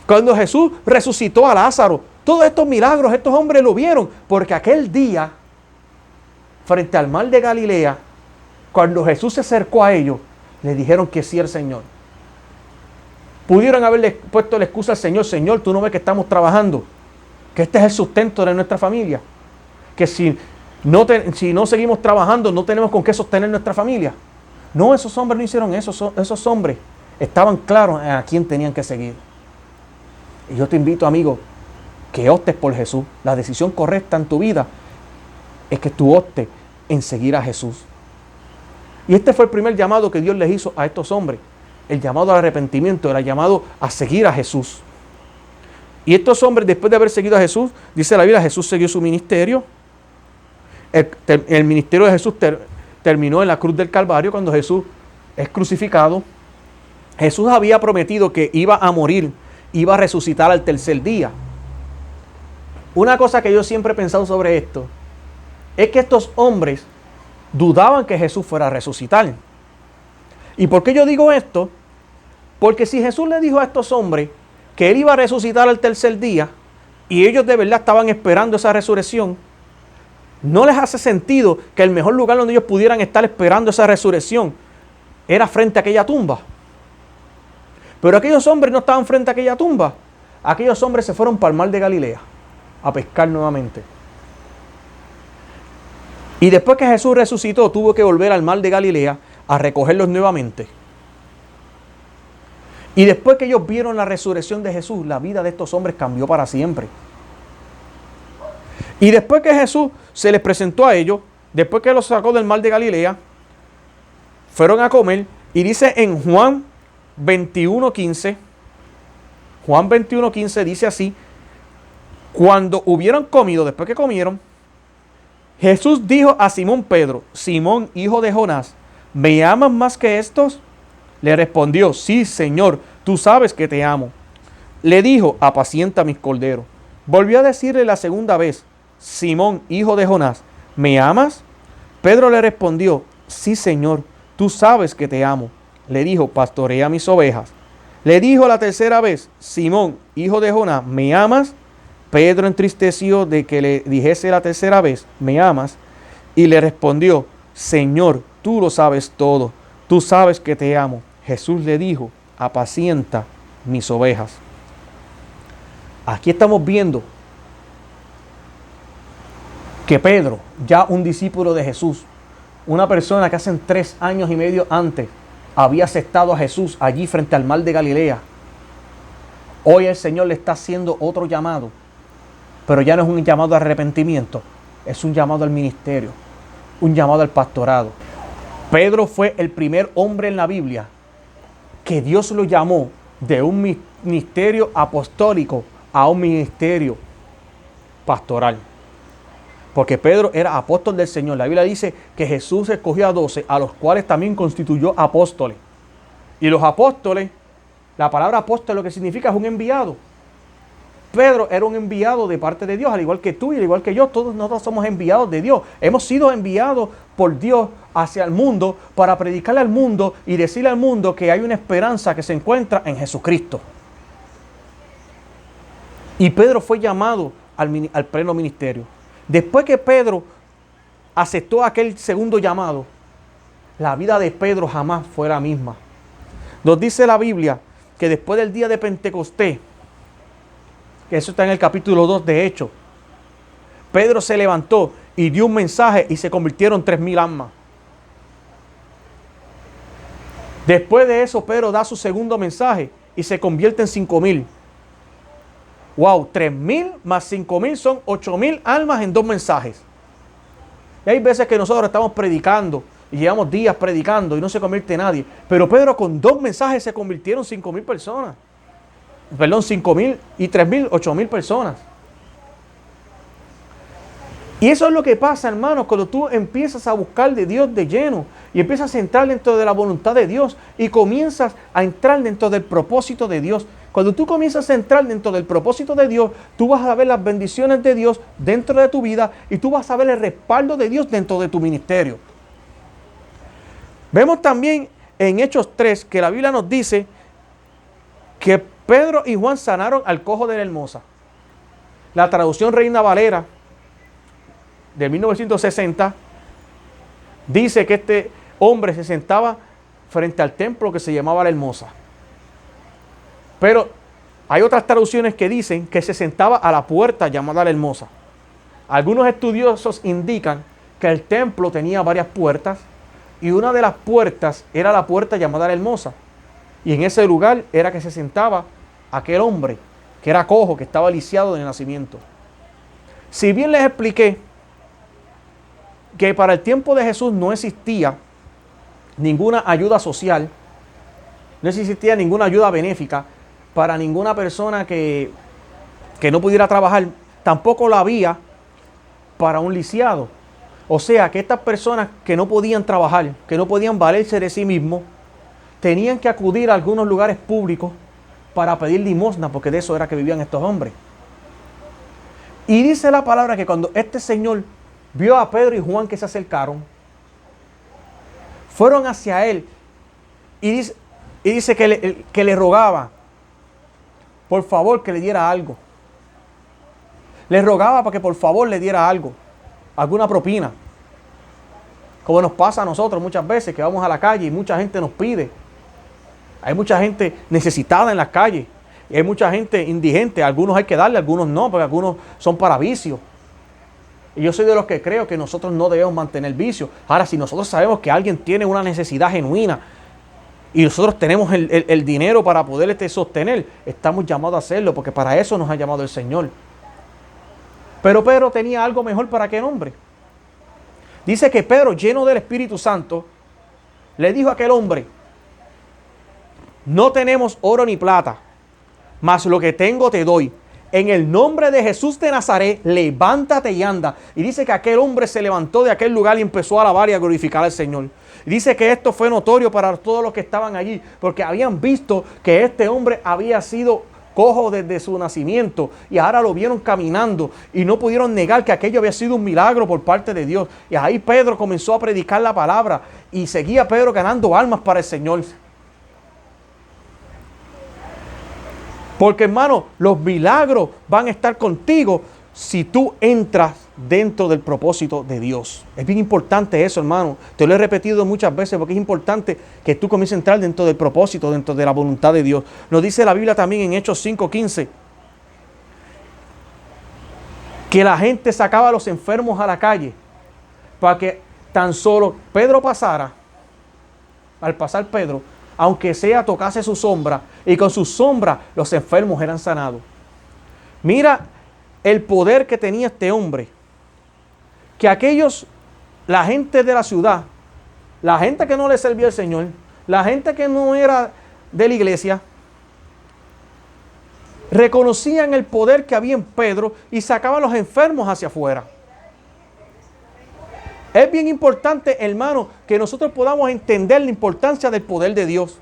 cuando Jesús resucitó a Lázaro. Todos estos milagros, estos hombres lo vieron, porque aquel día, frente al mar de Galilea, cuando Jesús se acercó a ellos, le dijeron que sí al Señor. Pudieron haberle puesto la excusa al Señor, Señor, tú no ves que estamos trabajando, que este es el sustento de nuestra familia, que si no seguimos trabajando, no tenemos con qué sostener nuestra familia. No, esos hombres no hicieron eso. Esos hombres estaban claros a quién tenían que seguir. Y yo te invito, amigo, que optes por Jesús. La decisión correcta en tu vida es que tú optes en seguir a Jesús. Y este fue el primer llamado que Dios les hizo a estos hombres. El llamado al arrepentimiento, el llamado a seguir a Jesús. Y estos hombres, después de haber seguido a Jesús, dice la Biblia, Jesús siguió su ministerio. El ministerio de Jesús terminó en la cruz del Calvario cuando Jesús es crucificado. Jesús había prometido que iba a morir, iba a resucitar al tercer día. Una cosa que yo siempre he pensado sobre esto es que estos hombres dudaban que Jesús fuera a resucitar. ¿Y por qué yo digo esto? Porque si Jesús le dijo a estos hombres que Él iba a resucitar al tercer día y ellos de verdad estaban esperando esa resurrección, no les hace sentido que el mejor lugar donde ellos pudieran estar esperando esa resurrección era frente a aquella tumba. Pero aquellos hombres no estaban frente a aquella tumba. Aquellos hombres se fueron para el mar de Galilea a pescar nuevamente. Y después que Jesús resucitó, tuvo que volver al mar de Galilea a recogerlos nuevamente. Y después que ellos vieron la resurrección de Jesús, la vida de estos hombres cambió para siempre. Y después que Jesús se les presentó a ellos, después que los sacó del mar de Galilea, fueron a comer. Y dice en Juan 21:15, Juan 21:15 dice así: cuando hubieron comido, después que comieron, Jesús dijo a Simón Pedro: Simón, hijo de Jonás, ¿me amas más que estos? Le respondió: sí, Señor, tú sabes que te amo. Le dijo: apacienta mis corderos. Volvió a decirle la segunda vez: Simón, hijo de Jonás, ¿me amas? Pedro le respondió: sí, Señor, tú sabes que te amo. Le dijo: pastorea mis ovejas. Le dijo la tercera vez: Simón, hijo de Jonás, ¿me amas? Pedro entristeció de que le dijese la tercera vez: ¿me amas? Y le respondió: Señor, tú lo sabes todo, tú sabes que te amo. Jesús le dijo: apacienta mis ovejas. Aquí estamos viendo que Pedro, ya un discípulo de Jesús, una persona que hace 3 años y medio antes había aceptado a Jesús allí frente al mar de Galilea, hoy el Señor le está haciendo otro llamado, pero ya no es un llamado al arrepentimiento, es un llamado al ministerio, un llamado al pastorado. Pedro fue el primer hombre en la Biblia que Dios lo llamó de un ministerio apostólico a un ministerio pastoral. Porque Pedro era apóstol del Señor. La Biblia dice que Jesús escogió a 12, a los cuales también constituyó apóstoles. Y los apóstoles, la palabra apóstol lo que significa es un enviado. Pedro era un enviado de parte de Dios, al igual que tú y al igual que yo. Todos nosotros somos enviados de Dios. Hemos sido enviados por Dios hacia el mundo para predicarle al mundo y decirle al mundo que hay una esperanza que se encuentra en Jesucristo. Y Pedro fue llamado al pleno ministerio. Después que Pedro aceptó aquel segundo llamado, la vida de Pedro jamás fue la misma. Nos dice la Biblia que después del día de Pentecostés, que eso está en el capítulo 2 de Hechos, Pedro se levantó y dio un mensaje y se convirtieron 3,000 almas. Después de eso, Pedro da su segundo mensaje y se convierte en 5,000. Wow, 3,000 más 5,000 son 8,000 almas en 2 mensajes. Y hay veces que nosotros estamos predicando y llevamos días predicando y no se convierte nadie. Pero Pedro con 2 mensajes se convirtieron 5,000 personas. Perdón, 5,000 y 3,000, 8,000 personas. Y eso es lo que pasa, hermanos, cuando tú empiezas a buscar de Dios de lleno y empiezas a entrar dentro de la voluntad de Dios y comienzas a entrar dentro del propósito de Dios. Cuando tú comienzas a entrar dentro del propósito de Dios, tú vas a ver las bendiciones de Dios dentro de tu vida y tú vas a ver el respaldo de Dios dentro de tu ministerio. Vemos también en Hechos 3 que la Biblia nos dice que Pedro y Juan sanaron al cojo de la Hermosa. La traducción Reina Valera de 1960 dice que este hombre se sentaba frente al templo que se llamaba la Hermosa. Pero hay otras traducciones que dicen que se sentaba a la puerta llamada la Hermosa. Algunos estudiosos indican que el templo tenía varias puertas y una de las puertas era la puerta llamada la Hermosa. Y en ese lugar era que se sentaba aquel hombre que era cojo, que estaba lisiado de nacimiento. Si bien les expliqué que para el tiempo de Jesús no existía ninguna ayuda social, no existía ninguna ayuda benéfica para ninguna persona que no pudiera trabajar, tampoco la había para un lisiado. O sea que estas personas que no podían trabajar, que no podían valerse de sí mismos, tenían que acudir a algunos lugares públicos para pedir limosna, porque de eso era que vivían estos hombres. Y dice la palabra que cuando este señor vio a Pedro y Juan que se acercaron, fueron hacia él y dice que le rogaba, por favor, que le diera algo. Le rogaba para que por favor le diera algo, alguna propina. Como nos pasa a nosotros muchas veces que vamos a la calle y mucha gente nos pide. Hay mucha gente necesitada en las calles y hay mucha gente indigente. Algunos hay que darle, algunos no, porque algunos son para vicios. Y yo soy de los que creo que nosotros no debemos mantener vicios. Ahora, si nosotros sabemos que alguien tiene una necesidad genuina y nosotros tenemos el dinero para poder sostener, estamos llamados a hacerlo, porque para eso nos ha llamado el Señor. Pero Pedro tenía algo mejor para aquel hombre. Dice que Pedro, lleno del Espíritu Santo, le dijo a aquel hombre: no tenemos oro ni plata, mas lo que tengo te doy. En el nombre de Jesús de Nazaret, levántate y anda. Y dice que aquel hombre se levantó de aquel lugar y empezó a alabar y a glorificar al Señor. Y dice que esto fue notorio para todos los que estaban allí, porque habían visto que este hombre había sido cojo desde su nacimiento y ahora lo vieron caminando y no pudieron negar que aquello había sido un milagro por parte de Dios. Y ahí Pedro comenzó a predicar la palabra y seguía Pedro ganando almas para el Señor. Porque, hermano, los milagros van a estar contigo si tú entras dentro del propósito de Dios. Es bien importante eso, hermano. Te lo he repetido muchas veces porque es importante que tú comiences a entrar dentro del propósito, dentro de la voluntad de Dios. Nos dice la Biblia también en Hechos 5:15 que la gente sacaba a los enfermos a la calle para que tan solo Pedro pasara. Al pasar Pedro, aunque sea tocase su sombra, y con su sombra los enfermos eran sanados. Mira el poder que tenía este hombre, que la gente de la ciudad, la gente que no le servía al Señor, la gente que no era de la iglesia, reconocían el poder que había en Pedro y sacaban a los enfermos hacia afuera. Es bien importante, hermano, que nosotros podamos entender la importancia del poder de Dios.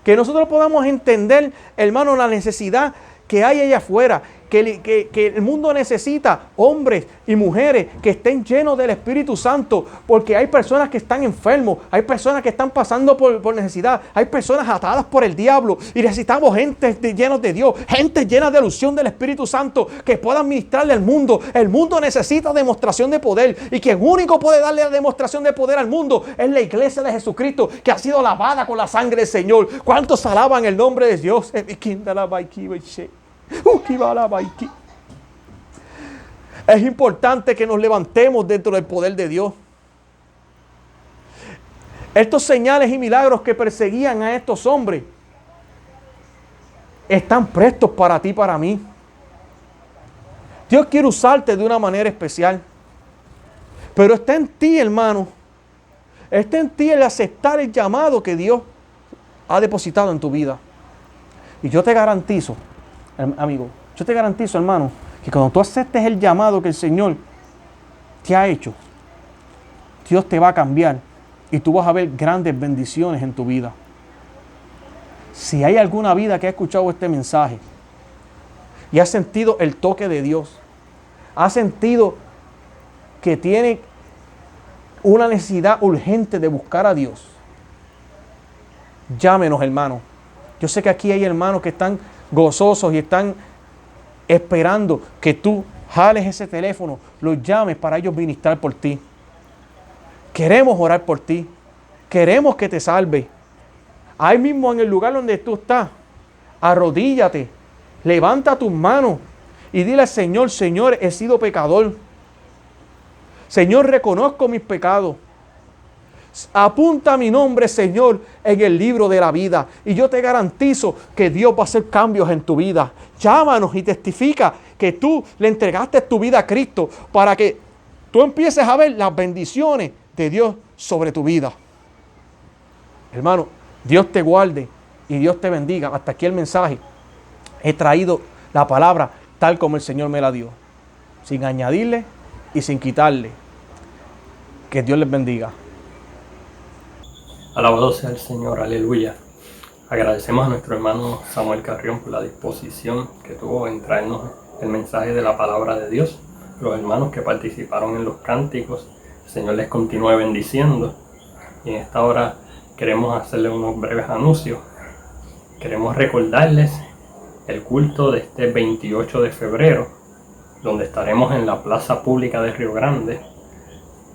Que nosotros podamos entender, hermano, la necesidad que hay allá afuera. Que el mundo necesita hombres y mujeres que estén llenos del Espíritu Santo. Porque hay personas que están enfermos. Hay personas que están pasando por necesidad. Hay personas atadas por el diablo. Y necesitamos gente llenos de Dios. Gente llena de unción del Espíritu Santo. Que puedan ministrarle al mundo. El mundo necesita demostración de poder. Y quien único puede darle la demostración de poder al mundo es la iglesia de Jesucristo. Que ha sido lavada con la sangre del Señor. ¿Cuántos alaban el nombre de Dios? Es importante que nos levantemos dentro del poder de Dios. Estos señales y milagros que perseguían a estos hombres están prestos para ti y para mí. Dios quiere usarte de una manera especial. Pero está en ti, hermano, Está en ti el aceptar el llamado que Dios ha depositado en tu vida. Y yo te garantizo, amigo, yo te garantizo, hermano, que cuando tú aceptes el llamado que el Señor te ha hecho, Dios te va a cambiar y tú vas a ver grandes bendiciones en tu vida. Si hay alguna vida que ha escuchado este mensaje y ha sentido el toque de Dios, ha sentido que tiene una necesidad urgente de buscar a Dios, llámenos, hermano. Yo sé que aquí hay hermanos que están gozosos y están esperando que tú jales ese teléfono, los llames para ellos ministrar por ti. Queremos orar por ti. Queremos que te salve. Ahí mismo en el lugar donde tú estás, arrodíllate, levanta tus manos y dile al Señor: Señor, he sido pecador. Señor, reconozco mis pecados. Apunta mi nombre, Señor, en el libro de la vida. Y yo te garantizo que Dios va a hacer cambios en tu vida. Llámanos y testifica que tú le entregaste tu vida a Cristo para que tú empieces a ver las bendiciones de Dios sobre tu vida. Hermano, Dios te guarde y Dios te bendiga. Hasta aquí el mensaje. He traído la palabra tal como el Señor me la dio, sin añadirle y sin quitarle. Que Dios les bendiga. Alabado sea el Señor, aleluya. Agradecemos a nuestro hermano Samuel Carrión por la disposición que tuvo en traernos el mensaje de la palabra de Dios. Los hermanos que participaron en los cánticos, el Señor les continúe bendiciendo. Y en esta hora queremos hacerles unos breves anuncios. Queremos recordarles el culto de este 28 de febrero, donde estaremos en la plaza pública de Río Grande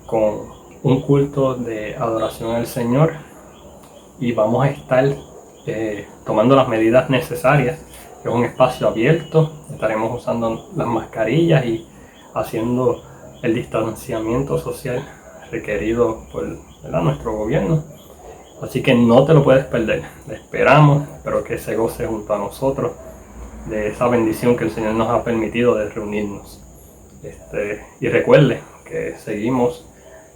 con un culto de adoración al Señor, y vamos a estar tomando las medidas necesarias. Es un espacio abierto, estaremos usando las mascarillas y haciendo el distanciamiento social requerido por nuestro gobierno. Así que no te lo puedes perder. Le esperamos, espero que se goce junto a nosotros de esa bendición que el Señor nos ha permitido de reunirnos. Y recuerde que seguimos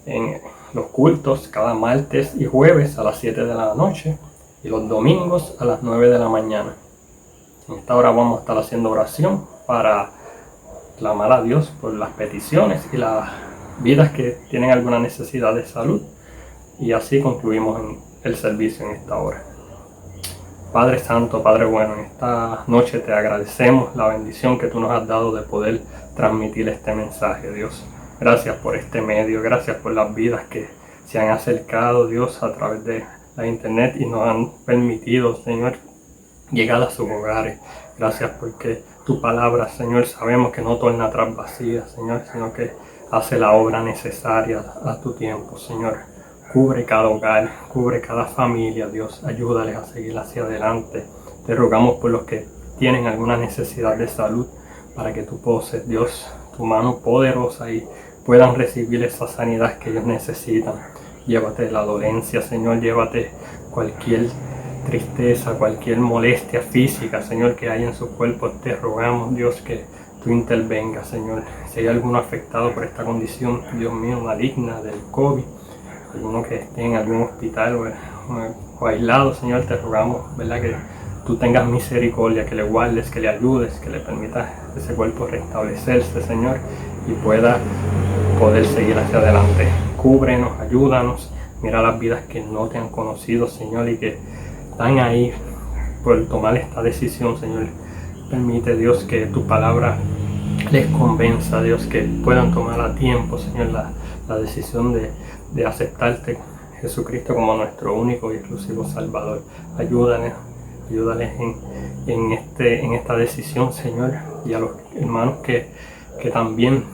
en los cultos cada martes y jueves a las 7 de la noche y los domingos a las 9 de la mañana. En esta hora vamos a estar haciendo oración para clamar a Dios por las peticiones y las vidas que tienen alguna necesidad de salud, y así concluimos el servicio en esta hora. Padre Santo, Padre bueno, en esta noche te agradecemos la bendición que tú nos has dado de poder transmitir este mensaje, Dios. Gracias por este medio, gracias por las vidas que se han acercado, Dios, a través de la internet y nos han permitido, Señor, llegar a sus hogares. Gracias porque tu palabra, Señor, sabemos que no torna atrás vacía, Señor, sino que hace la obra necesaria a tu tiempo, Señor. Cubre cada hogar, cubre cada familia, Dios, ayúdales a seguir hacia adelante. Te rogamos por los que tienen alguna necesidad de salud, para que tú poses, Dios, tu mano poderosa y puedan recibir esa sanidad que ellos necesitan. Llévate la dolencia, Señor, llévate cualquier tristeza, cualquier molestia física, Señor, que hay en su cuerpo. Te rogamos, Dios, que tú intervengas, Señor. Si hay alguno afectado por esta condición, Dios mío, maligna del COVID, alguno que esté en algún hospital o aislado, Señor, te rogamos, ¿verdad?, que tú tengas misericordia, que le guardes, que le ayudes, que le permitas ese cuerpo restablecerse, Señor, y pueda poder seguir hacia adelante. Cúbrenos, ayúdanos, mira las vidas que no te han conocido, Señor, y que están ahí por tomar esta decisión, Señor. Permite, Dios, que tu palabra les convenza, Dios, que puedan tomar a tiempo, Señor, la decisión de aceptarte, Jesucristo, como nuestro único y exclusivo Salvador. Ayúdales en esta decisión, Señor, y a los hermanos que también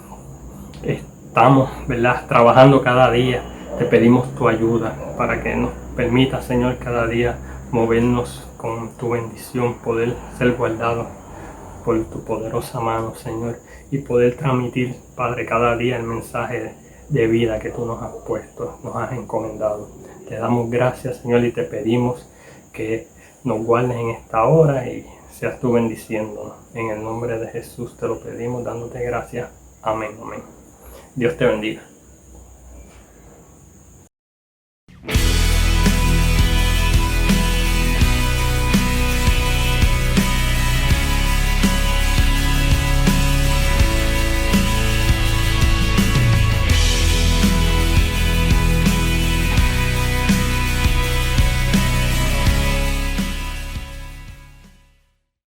estamos, ¿verdad?, trabajando cada día. Te pedimos tu ayuda para que nos permita, Señor, cada día movernos con tu bendición, poder ser guardados por tu poderosa mano, Señor, y poder transmitir, Padre, cada día el mensaje de vida que tú nos has puesto, nos has encomendado. Te damos gracias, Señor, y te pedimos que nos guardes en esta hora y seas tú bendiciéndonos. En el nombre de Jesús te lo pedimos, dándote gracias. Amén, amén. Dios te bendiga.